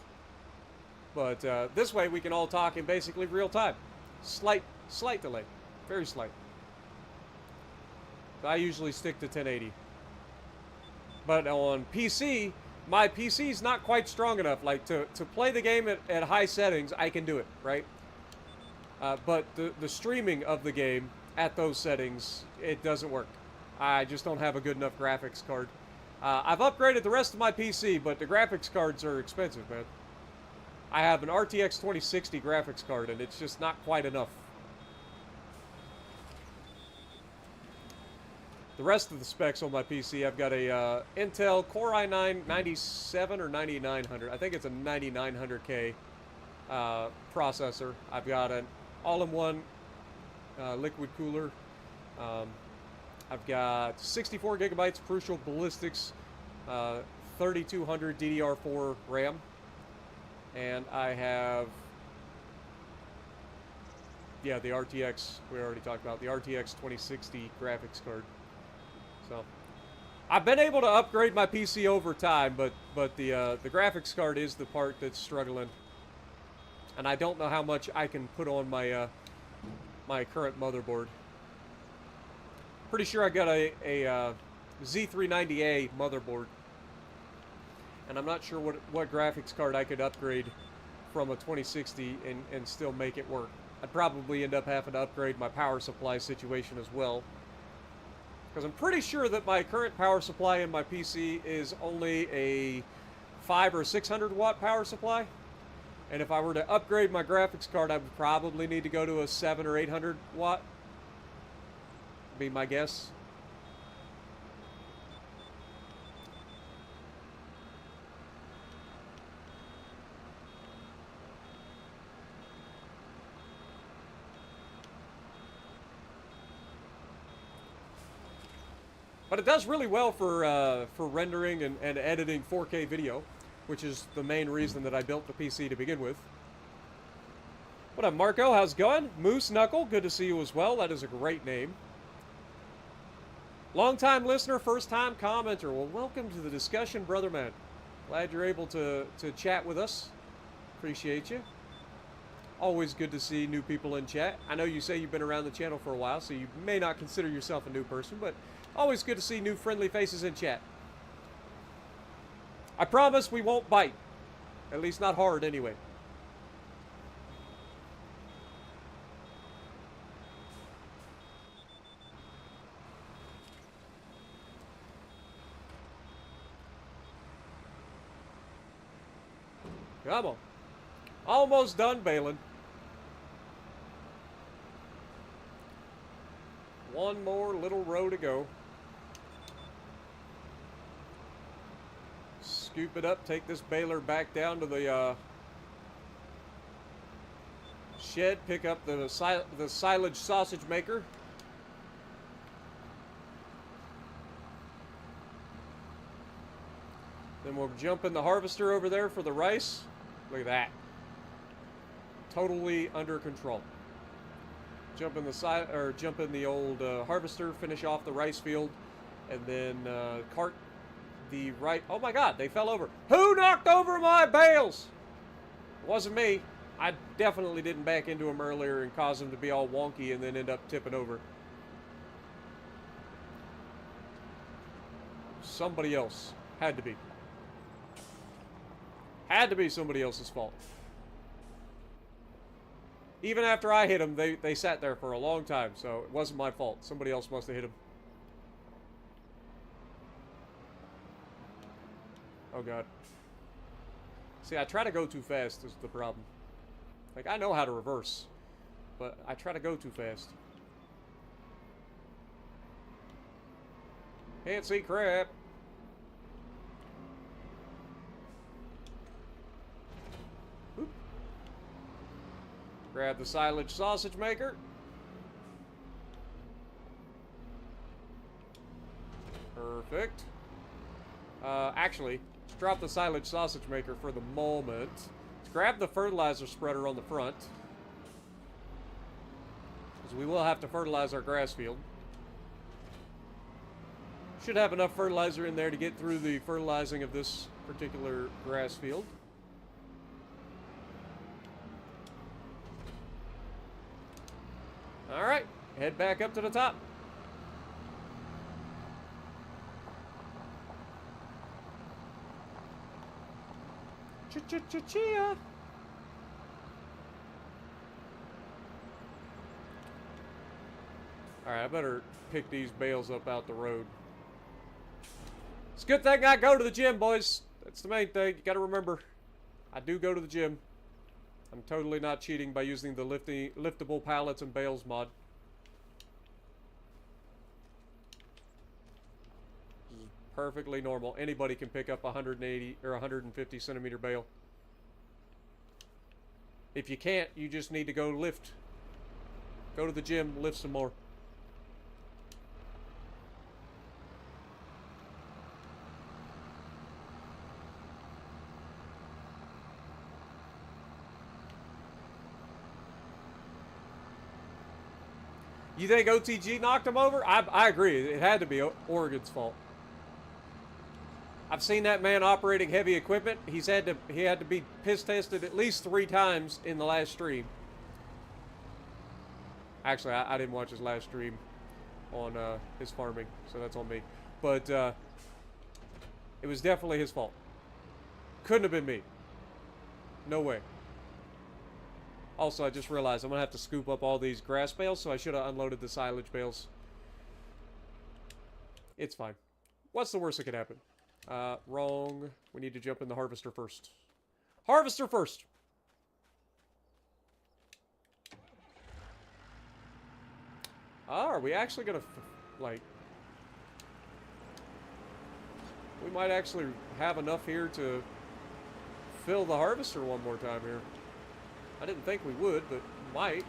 Speaker 1: But this way, we can all talk in basically real time. Slight delay. Very slight. So I usually stick to 1080. But on PC, my PC is not quite strong enough. Like, to play the game at high settings, I can do it, right? But the streaming of the game at those settings, it doesn't work. I just don't have a good enough graphics card. I've upgraded the rest of my PC, but the graphics cards are expensive, man. I have an RTX 2060 graphics card, and it's just not quite enough. The rest of the specs on my PC, I've got a Intel Core i9 97 or 9900. I think it's a 9900K processor. I've got an all-in-one liquid cooler. I've got 64 gigabytes Crucial Ballistics, 3200 DDR4 RAM, and I have, yeah, the RTX we already talked about, the RTX 2060 graphics card. So I've been able to upgrade my PC over time, but the graphics card is the part that's struggling, and I don't know how much I can put on my my current motherboard. Pretty sure I got a Z390A motherboard, and I'm not sure what graphics card I could upgrade from a 2060 and still make it work. I'd probably end up having to upgrade my power supply situation as well, because I'm pretty sure that my current power supply in my PC is only a 500 or 600 watt power supply, and if I were to upgrade my graphics card, I would probably need to go to a 700 or 800 watt. Be my guess. But it does really well for rendering and editing 4K video, which is the main reason that I built the PC to begin with. What up, Marco? How's it going? Moose Knuckle, good to see you as well. That is a great name. Long-time listener, first-time commenter. Well, welcome to the discussion, brother man. Glad you're able to chat with us. Appreciate you. Always good to see new people in chat. I know you say you've been around the channel for a while, so you may not consider yourself a new person, but always good to see new friendly faces in chat. I promise we won't bite. At least not hard, anyway. Come on. Almost done, Baling. One more little row to go. Scoop it up, take this baler back down to the shed, pick up the silage sausage maker. Then we'll jump in the harvester over there for the rice. Look at that. Totally under control. Jump in the old harvester, finish off the rice field, and then cart the right. Oh my God, they fell over. Who knocked over my bales? It wasn't me. I definitely didn't back into them earlier and cause them to be all wonky and then end up tipping over. Somebody else. Had to be. Had to be somebody else's fault. Even after I hit them, they sat there for a long time, so it wasn't my fault. Somebody else must have hit them. Oh God. See, I try to go too fast is the problem. Like, I know how to reverse, but I try to go too fast. Can't see crap. Oop. Grab the silage sausage maker. Perfect. Actually, drop the silage sausage maker for the moment. Grab the fertilizer spreader on the front, because we will have to fertilize our grass field. Should have enough fertilizer in there to get through the fertilizing of this particular grass field. Alright, head back up to the top. Ch-ch-ch-chia. Alright, I better pick these bales up out the road. It's a good thing I go to the gym, boys. That's the main thing. You gotta remember, I do go to the gym. I'm totally not cheating by using the liftable pallets and bales mod. This is perfectly normal. Anybody can pick up a 180 or 150 centimeter bale. If you can't, you just need to go lift. Go to the gym, lift some more. You think OTG knocked him over? I agree. It had to be Oregon's fault. I've seen that man operating heavy equipment. He had to be piss tested at least 3 times in the last stream. Actually, I didn't watch his last stream on his farming, so that's on me. But it was definitely his fault. Couldn't have been me. No way. Also, I just realized I'm going to have to scoop up all these grass bales, so I should have unloaded the silage bales. It's fine. What's the worst that could happen? Wrong. We need to jump in the harvester first. Harvester first! Are we actually going to, like... We might actually have enough here to fill the harvester one more time here. I didn't think we would, but might.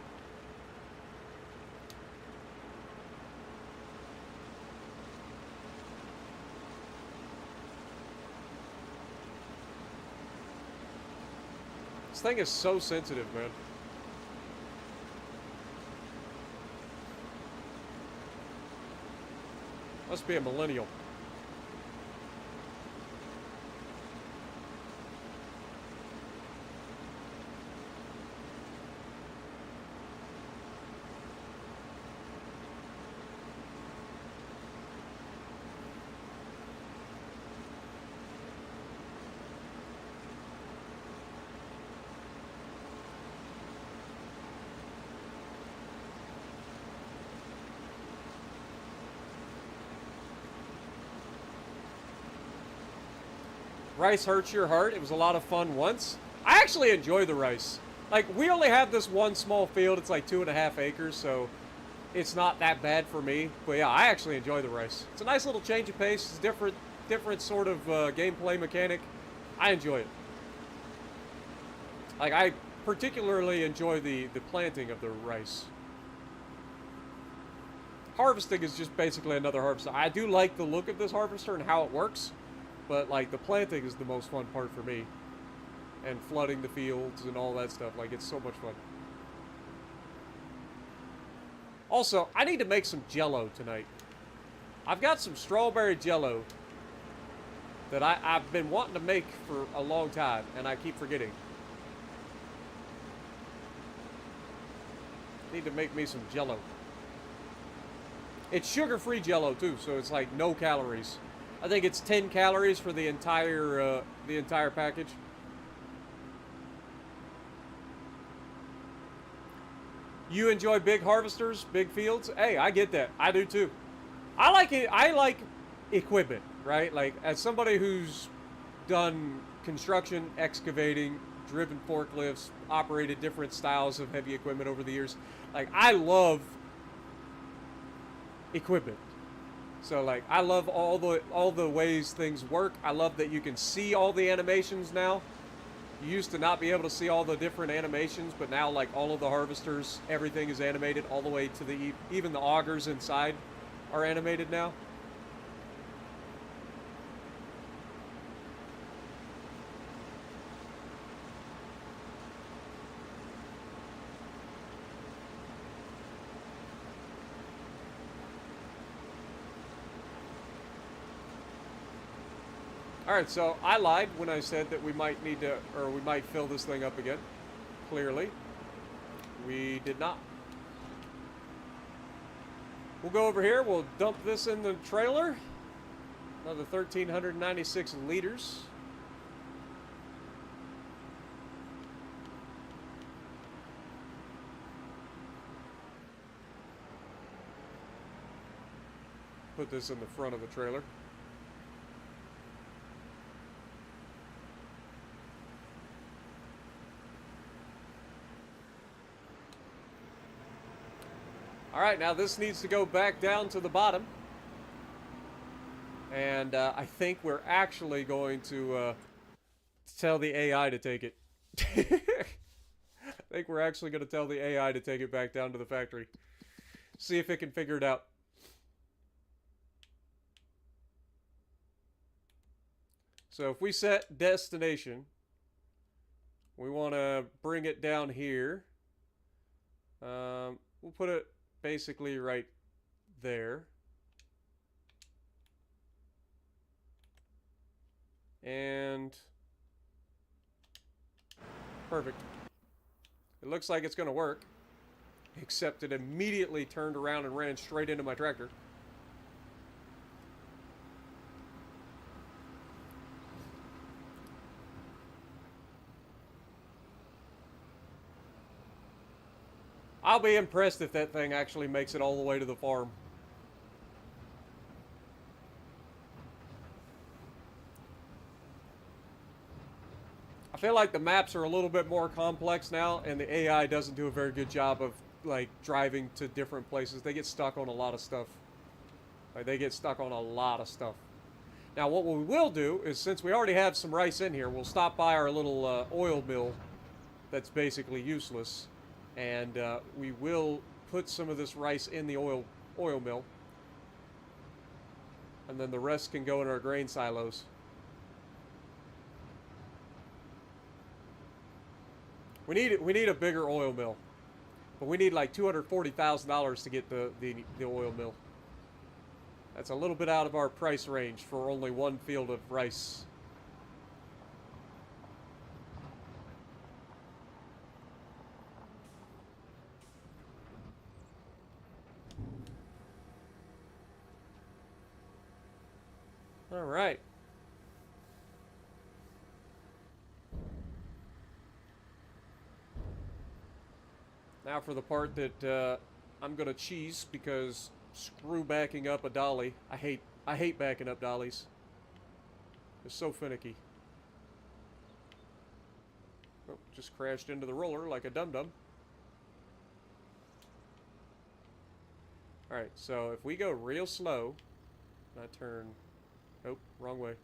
Speaker 1: This thing is so sensitive, man. Must be a millennial. Rice hurts your heart. It was a lot of fun once. I actually enjoy the rice. Like, we only have this one small field. It's like 2.5 acres, so it's not that bad for me. But yeah, I actually enjoy the rice. It's a nice little change of pace. It's a different sort of gameplay mechanic. I enjoy it. Like, I particularly enjoy the planting of the rice. Harvesting is just basically another harvester. I do like the look of this harvester and how it works. But, like, the planting is the most fun part for me. And flooding the fields and all that stuff. Like, it's so much fun. Also, I need to make some Jell-O tonight. I've got some strawberry Jell-O that I've been wanting to make for a long time, and I keep forgetting. Need to make me some Jell-O. It's sugar-free Jell-O, too, so it's, like, no calories. I think it's 10 calories for the entire package. You enjoy big harvesters, big fields? Hey, I get that. I do too. I like it. I like equipment, right? Like, as somebody who's done construction, excavating, driven forklifts, operated different styles of heavy equipment over the years, like, I love equipment. So, like, I love all the ways things work. I love that you can see all the animations now. You used to not be able to see all the different animations, but now, like, all of the harvesters, everything is animated all the way to even the augers inside are animated now. Alright, so I lied when I said that we might need to, or we might fill this thing up again. Clearly, we did not. We'll go over here, we'll dump this in the trailer. Another 1,396 liters. put this in the front of the trailer. Alright, now this needs to go back down to the bottom. And I think we're actually going to tell the AI to take it. I think we're actually going to tell the AI to take it back down to the factory. See if it can figure it out. So if we set destination, we want to bring it down here. We'll put it basically right there. And perfect. It looks like it's going to work, except it immediately turned around and ran straight into my tractor. I'll be impressed if that thing actually makes it all the way to the farm. I feel like the maps are a little bit more complex now, and the AI doesn't do a very good job of, like, driving to different places. They get stuck on a lot of stuff. Like, they get stuck on a lot of stuff. Now, what we will do is, since we already have some rice in here, we'll stop by our little oil mill that's basically useless, and we will put some of this rice in the oil mill, and then the rest can go in our grain silos. We need a bigger oil mill, but we need like $240,000 to get the oil mill. That's a little bit out of our price range for only one field of rice. All right. Now for the part that I'm gonna cheese, because screw backing up a dolly. I hate backing up dollies. It's so finicky. Oh, just crashed into the roller like a dum-dum. Alright, so if we go real slow, and I turn... Nope, wrong way.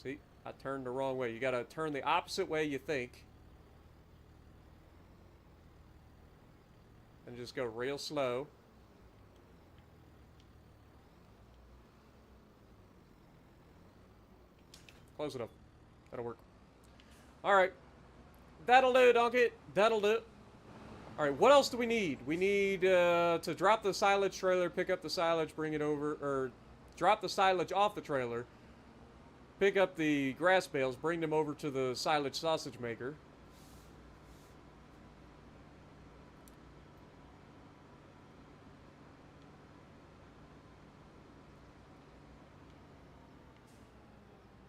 Speaker 1: See? I turned the wrong way. You gotta turn the opposite way you think. And just go real slow. Close it up. That'll work. Alright. That'll do, donkey. That'll do. Alright, what else do we need? We need to drop the silage trailer, pick up the silage, bring it over, or drop the silage off the trailer, pick up the grass bales, bring them over to the silage sausage maker.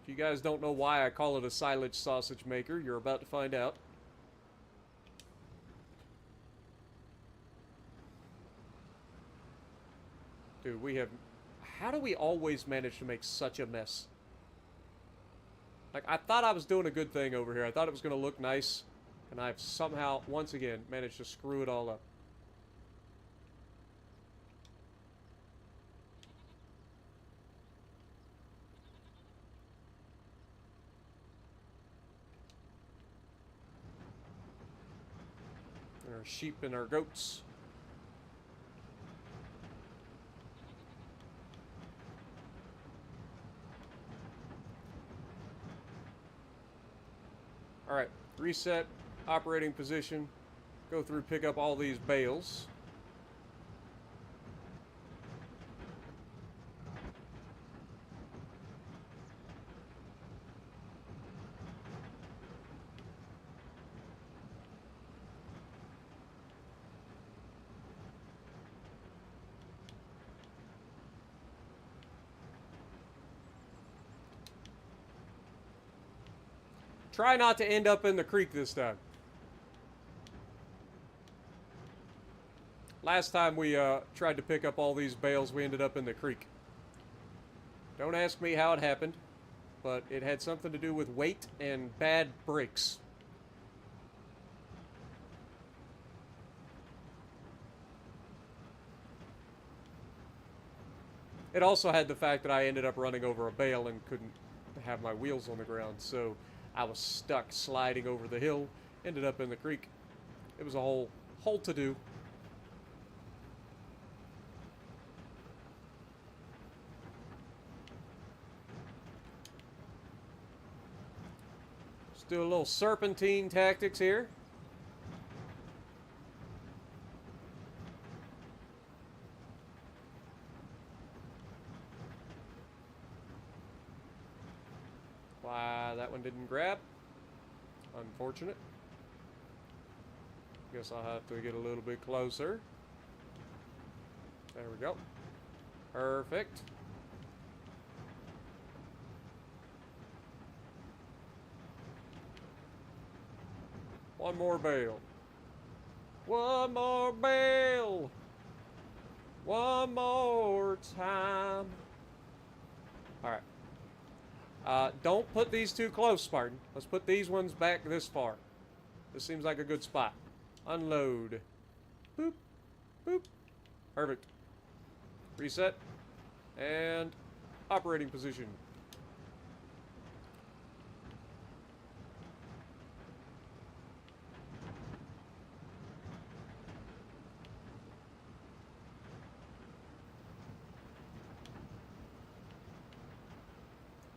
Speaker 1: If you guys don't know why I call it a silage sausage maker, you're about to find out. Dude, we have... How do we always manage to make such a mess? Like, I thought I was doing a good thing over here. I thought it was going to look nice. And I've somehow, once again, managed to screw it all up. And our sheep and our goats. Alright, reset, operating position, go through, pick up all these bales. Try not to end up in the creek this time. Last time we tried to pick up all these bales, we ended up in the creek. Don't ask me how it happened, but it had something to do with weight and bad brakes. It also had the fact that I ended up running over a bale and couldn't have my wheels on the ground, so I was stuck sliding over the hill, ended up in the creek. It was a whole to-do. Let's do a little serpentine tactics here. Why, that one didn't grab. Unfortunate. Guess I'll have to get a little bit closer. There we go. Perfect. One more bale. One more bale. One more time. Alright. Don't put these too close, Spartan. Let's put these ones back this far. This seems like a good spot. Unload. Boop. Boop. Perfect. Reset. And operating position.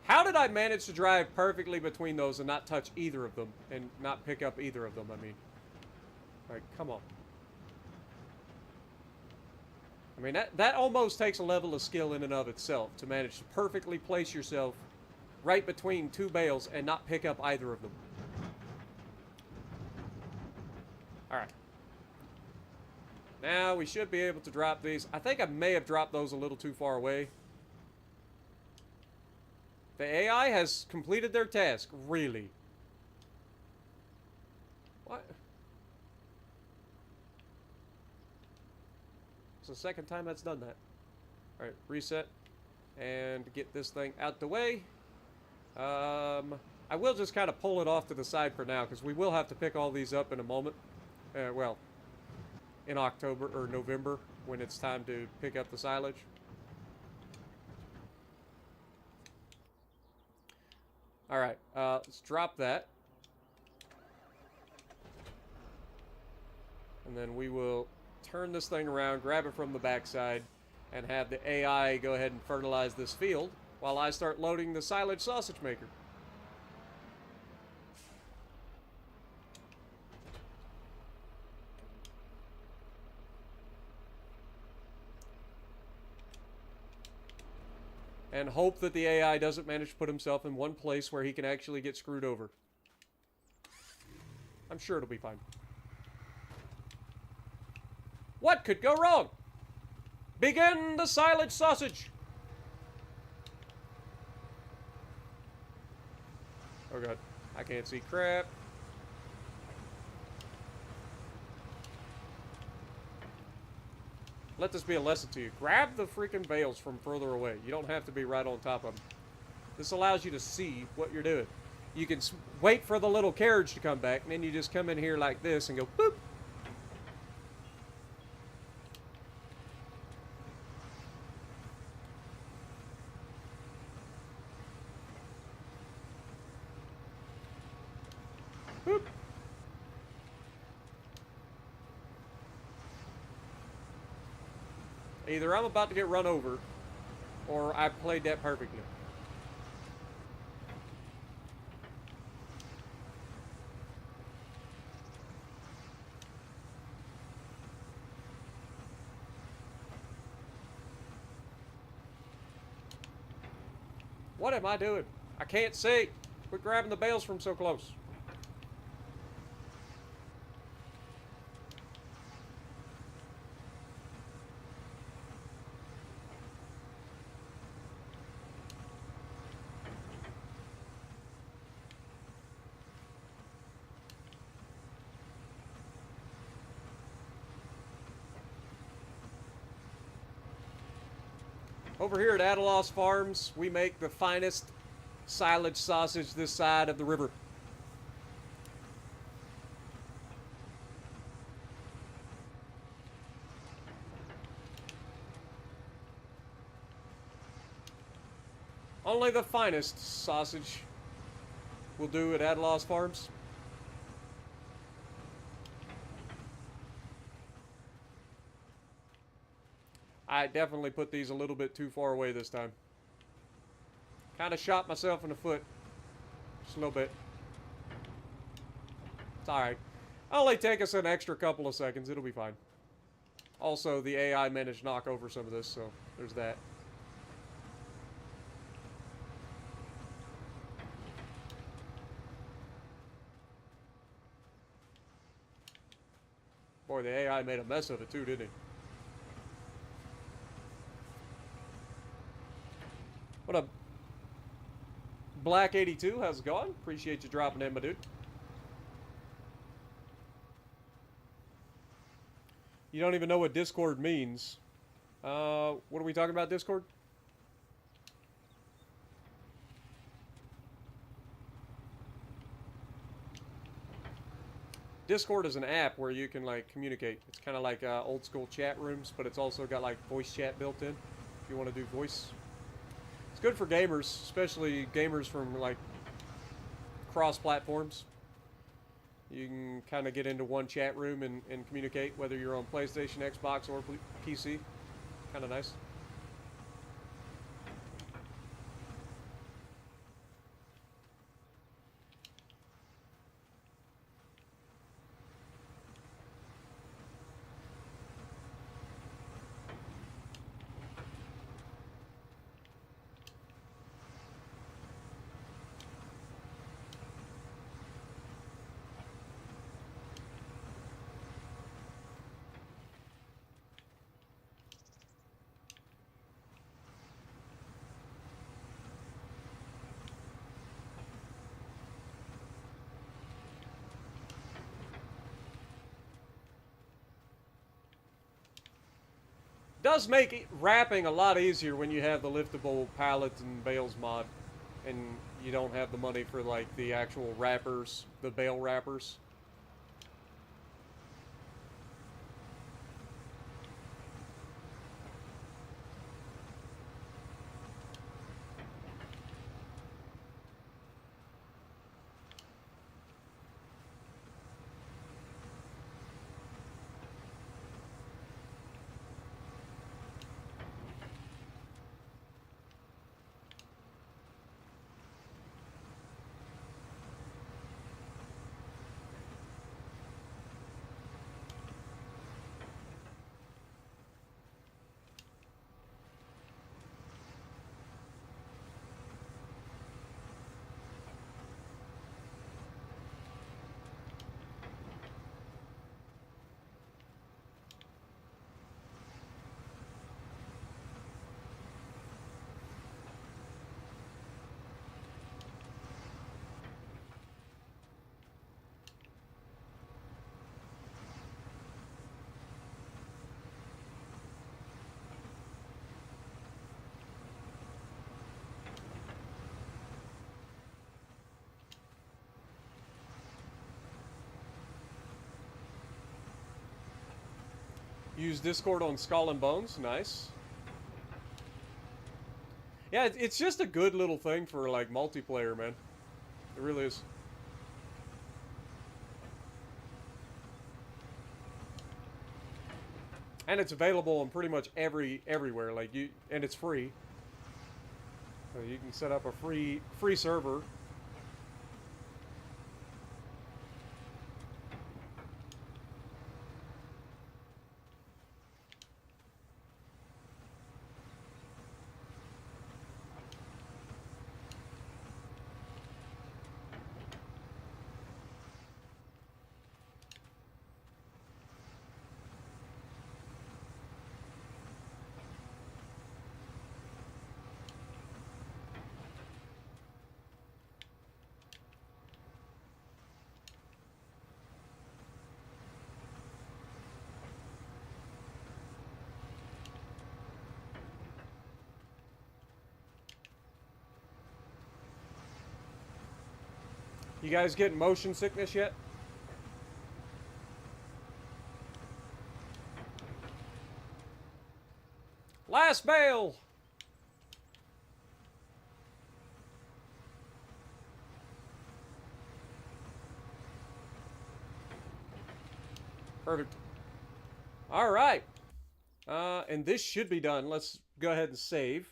Speaker 1: How did I manage to drive perfectly between those and not touch either of them and not pick up either of them? I mean, like, come on. I mean, that almost takes a level of skill in and of itself to manage to perfectly place yourself right between two bales and not pick up either of them. Alright. Now we should be able to drop these. I think I may have dropped those a little too far away. The AI has completed their task. Really? What? It's the second time that's done that. Alright, reset. And get this thing out the way. I will just kind of pull it off to the side for now, because we will have to pick all these up in a moment. Well, in October or November, when it's time to pick up the silage. Alright, let's drop that. And then we will turn this thing around, grab it from the backside, and have the AI go ahead and fertilize this field while I start loading the silage sausage maker. And hope that the AI doesn't manage to put himself in one place where he can actually get screwed over. I'm sure it'll be fine. What could go wrong? Begin the silage sausage! Oh god, I can't see crap. Let this be a lesson to you. Grab the freaking bales from further away. You don't have to be right on top of them. This allows you to see what you're doing. You can wait for the little carriage to come back, and then you just come in here like this and go boop. Boop. Either I'm about to get run over, or I played that perfectly. What am I doing? I can't see. Quit grabbing the bales from so close. Over here at Adalos Farms, we make the finest silage sausage this side of the river. Only the finest sausage will do at Adalos Farms. I definitely put these a little bit too far away this time. Kind of shot myself in the foot. Just a little bit. It's alright. Only take us an extra couple of seconds. It'll be fine. Also, the AI managed to knock over some of this, so there's that. Boy, the AI made a mess of it too, didn't he? What up? Black 82, how's it going? Appreciate you dropping in, my dude. You don't even know what Discord means. What are we talking about, Discord? Discord is an app where you can like communicate. It's kind of like old school chat rooms, but it's also got like voice chat built in if you want to do voice. It's good for gamers, especially gamers from like cross platforms. You can kind of get into one chat room and communicate, whether you're on PlayStation, Xbox, or PC. Kind of nice. Does make wrapping a lot easier when you have the liftable pallets and bales mod, and you don't have the money for like the actual wrappers, the bale wrappers. Use Discord on Skull and Bones. Nice. Yeah, it's just a good little thing for like multiplayer, man. It really is. And it's available on pretty much everywhere. Like and it's free. So you can set up a free server. You guys getting motion sickness yet? Last bale! Perfect. All right. And this should be done. Let's go ahead and save.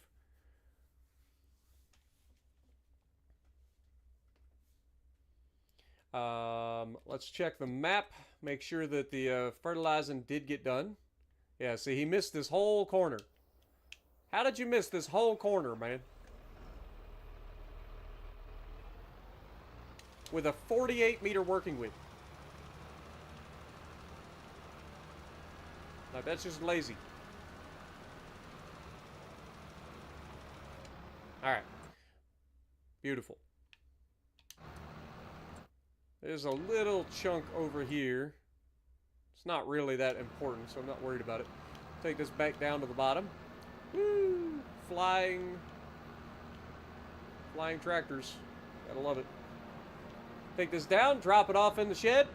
Speaker 1: Let's check the map. Make sure that the fertilizing did get done. Yeah, see, he missed this whole corner. How did you miss this whole corner, man? With a 48-meter working width. Like, that's just lazy. Alright. Beautiful. There's a little chunk over here. It's not really that important, so I'm not worried about it. Take this back down to the bottom. Woo! Flying tractors. Gotta love it. Take this down, drop it off in the shed.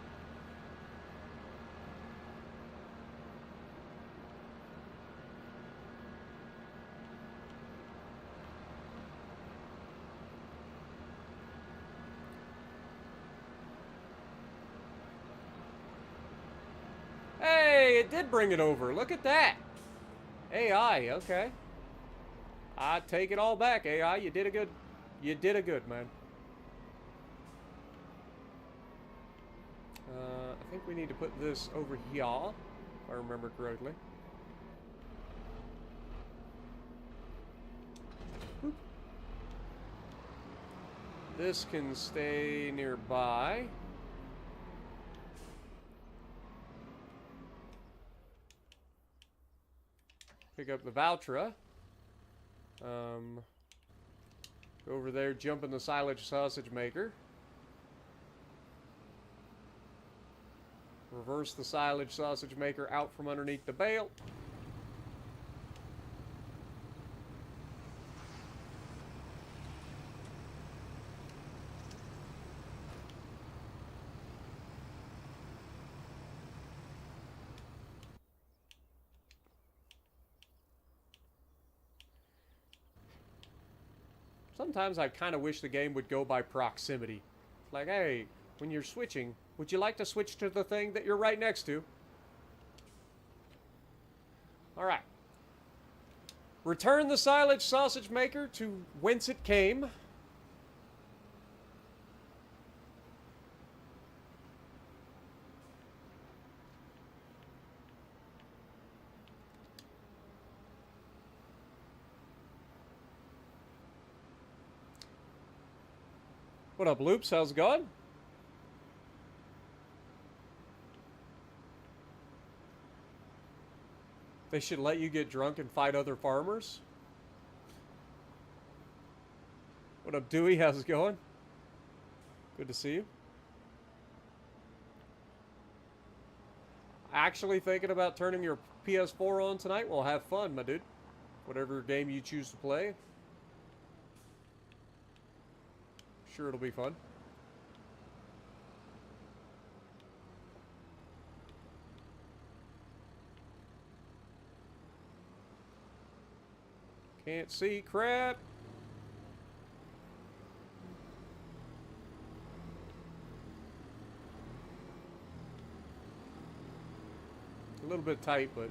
Speaker 1: Hey, it did bring it over. Look at that. AI, okay. I take it all back, AI. You did a good man. I think we need to put this over here, if I remember correctly. Boop. This can stay nearby. Pick up the Valtra. Go over there, jump in the silage sausage maker. Reverse the silage sausage maker out from underneath the bale. Sometimes I kind of wish the game would go by proximity. Like, hey, when you're switching, would you like to switch to the thing that you're right next to? Alright. Return the silage sausage maker to whence it came. What up, Loops? How's it going? They should let you get drunk and fight other farmers. What up, Dewey? How's it going? Good to see you. Actually thinking about turning your PS4 on tonight? Well, have fun, my dude. Whatever game you choose to play. Sure, it'll be fun. Can't see crap. A little bit tight, but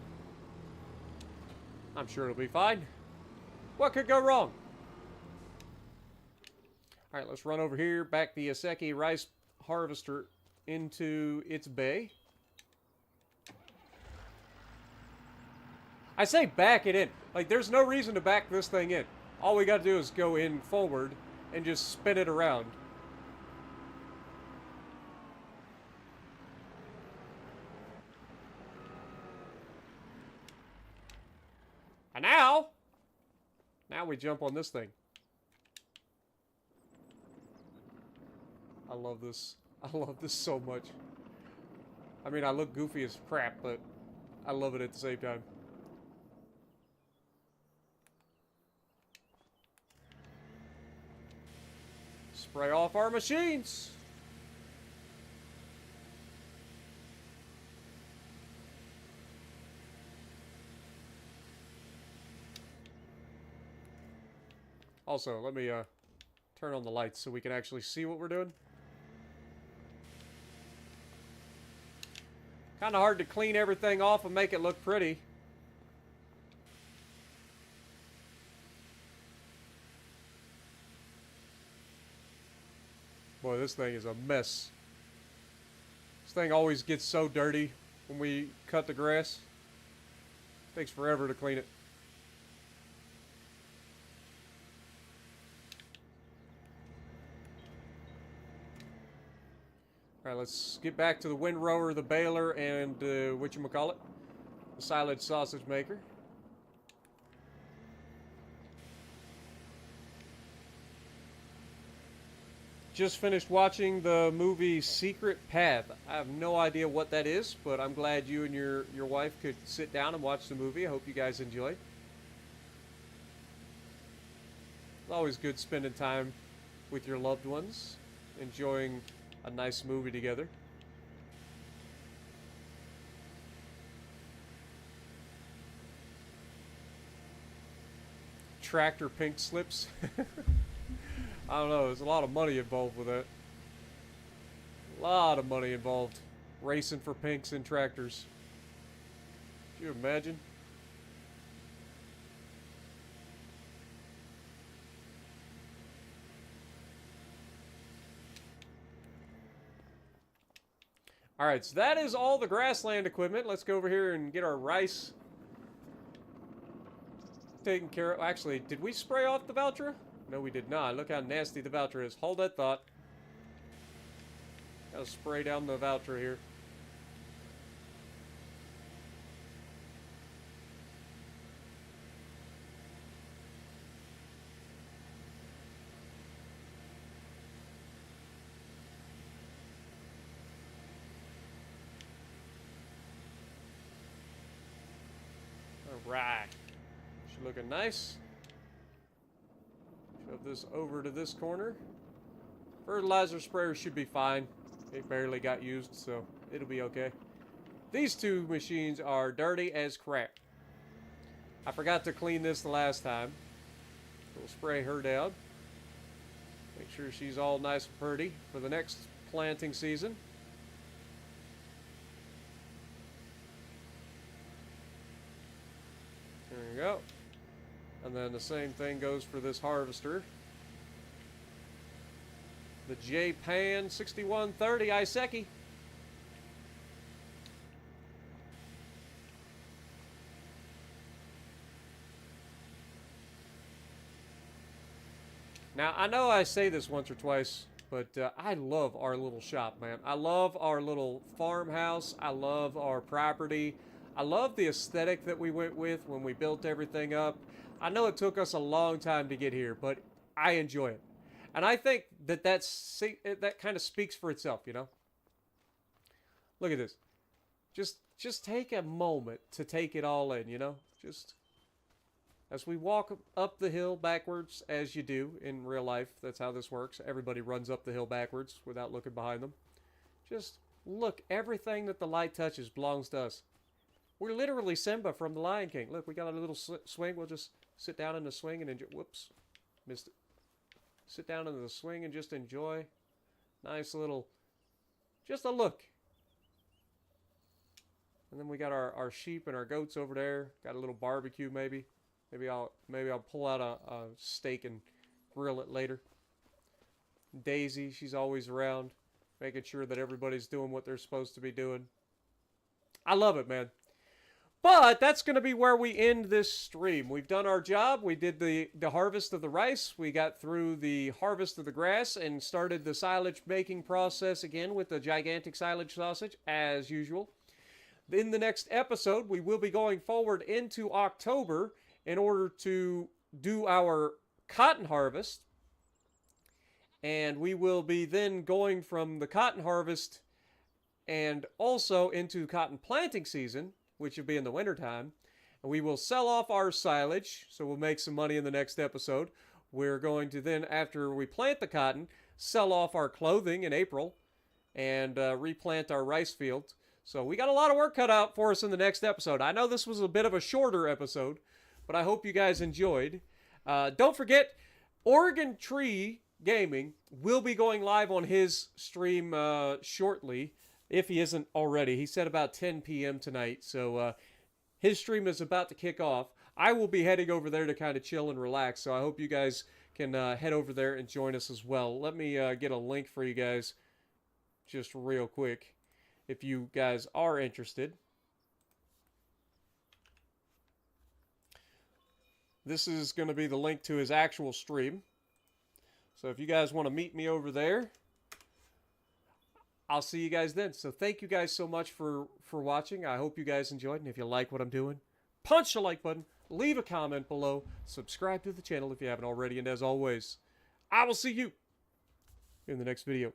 Speaker 1: I'm sure it'll be fine. What could go wrong? All right, let's run over here, back the Iseki rice harvester into its bay. I say back it in. Like, there's no reason to back this thing in. All we got to do is go in forward and just spin it around. And now we jump on this thing. I love this. I love this so much. I mean, I look goofy as crap, but I love it at the same time. Spray off our machines. Also, let me turn on the lights so we can actually see what we're doing. Kind of hard to clean everything off and make it look pretty. Boy, this thing is a mess. This thing always gets so dirty when we cut the grass. Takes forever to clean it. Alright, let's get back to the windrower, the baler, and whatchamacallit, the silage sausage maker. Just finished watching the movie Secret Path. I have no idea what that is, but I'm glad you and your wife could sit down and watch the movie. I hope you guys enjoy. It's always good spending time with your loved ones, enjoying a nice movie together. Tractor pink slips. I don't know, there's a lot of money involved with that. A lot of money involved. Racing for pinks in tractors. Can you imagine? Alright, so that is all the grassland equipment. Let's go over here and get our rice taken care of. Actually, did we spray off the Valtra? No, we did not. Look how nasty the Valtra is. Hold that thought. Gotta spray down the Valtra here. Alright. She looking nice. Shove this over to this corner. Fertilizer sprayer should be fine. It barely got used, so it'll be okay. These two machines are dirty as crap. I forgot to clean this the last time. We'll spray her down. Make sure she's all nice and pretty for the next planting season. There you go. And then the same thing goes for this harvester. The J-Pan 6130 Iseki. Now, I know I say this once or twice, but I love our little shop, man. I love our little farmhouse. I love our property. I love the aesthetic that we went with when we built everything up. I know it took us a long time to get here, but I enjoy it. And I think that that kind of speaks for itself, you know? Look at this. Just take a moment to take it all in, you know? Just as we walk up the hill backwards, as you do in real life. That's how this works. Everybody runs up the hill backwards without looking behind them. Just look, everything that the light touches belongs to us. We're literally Simba from The Lion King. Look, we got a little swing. We'll just sit down in the swing and enjoy. Whoops. Missed it. Sit down in the swing and just enjoy. Nice little, just a look. And then we got our sheep and our goats over there. Got a little barbecue maybe. Maybe I'll pull out a steak and grill it later. Daisy, she's always around, making sure that everybody's doing what they're supposed to be doing. I love it, man. But that's going to be where we end this stream. We've done our job. We did the harvest of the rice. We got through the harvest of the grass and started the silage making process again with the gigantic silage sausage, as usual. In the next episode, we will be going forward into October in order to do our cotton harvest. And we will be then going from the cotton harvest and also into cotton planting season, which will be in the wintertime. And we will sell off our silage, so we'll make some money in the next episode. We're going to then, after we plant the cotton, sell off our clothing in April and replant our rice fields. So we got a lot of work cut out for us in the next episode. I know this was a bit of a shorter episode, but I hope you guys enjoyed. Don't forget, Oregon Tree Gaming will be going live on his stream shortly, if he isn't already. He said about 10 p.m. tonight, so his stream is about to kick off. I will be heading over there to kind of chill and relax, so I hope you guys can head over there and join us as well. Let me get a link for you guys just real quick if you guys are interested. This is going to be the link to his actual stream. So if you guys want to meet me over there, I'll see you guys then. So thank you guys so much for watching. I hope you guys enjoyed. And if you like what I'm doing, punch the like button, leave a comment below, subscribe to the channel if you haven't already. And as always, I will see you in the next video.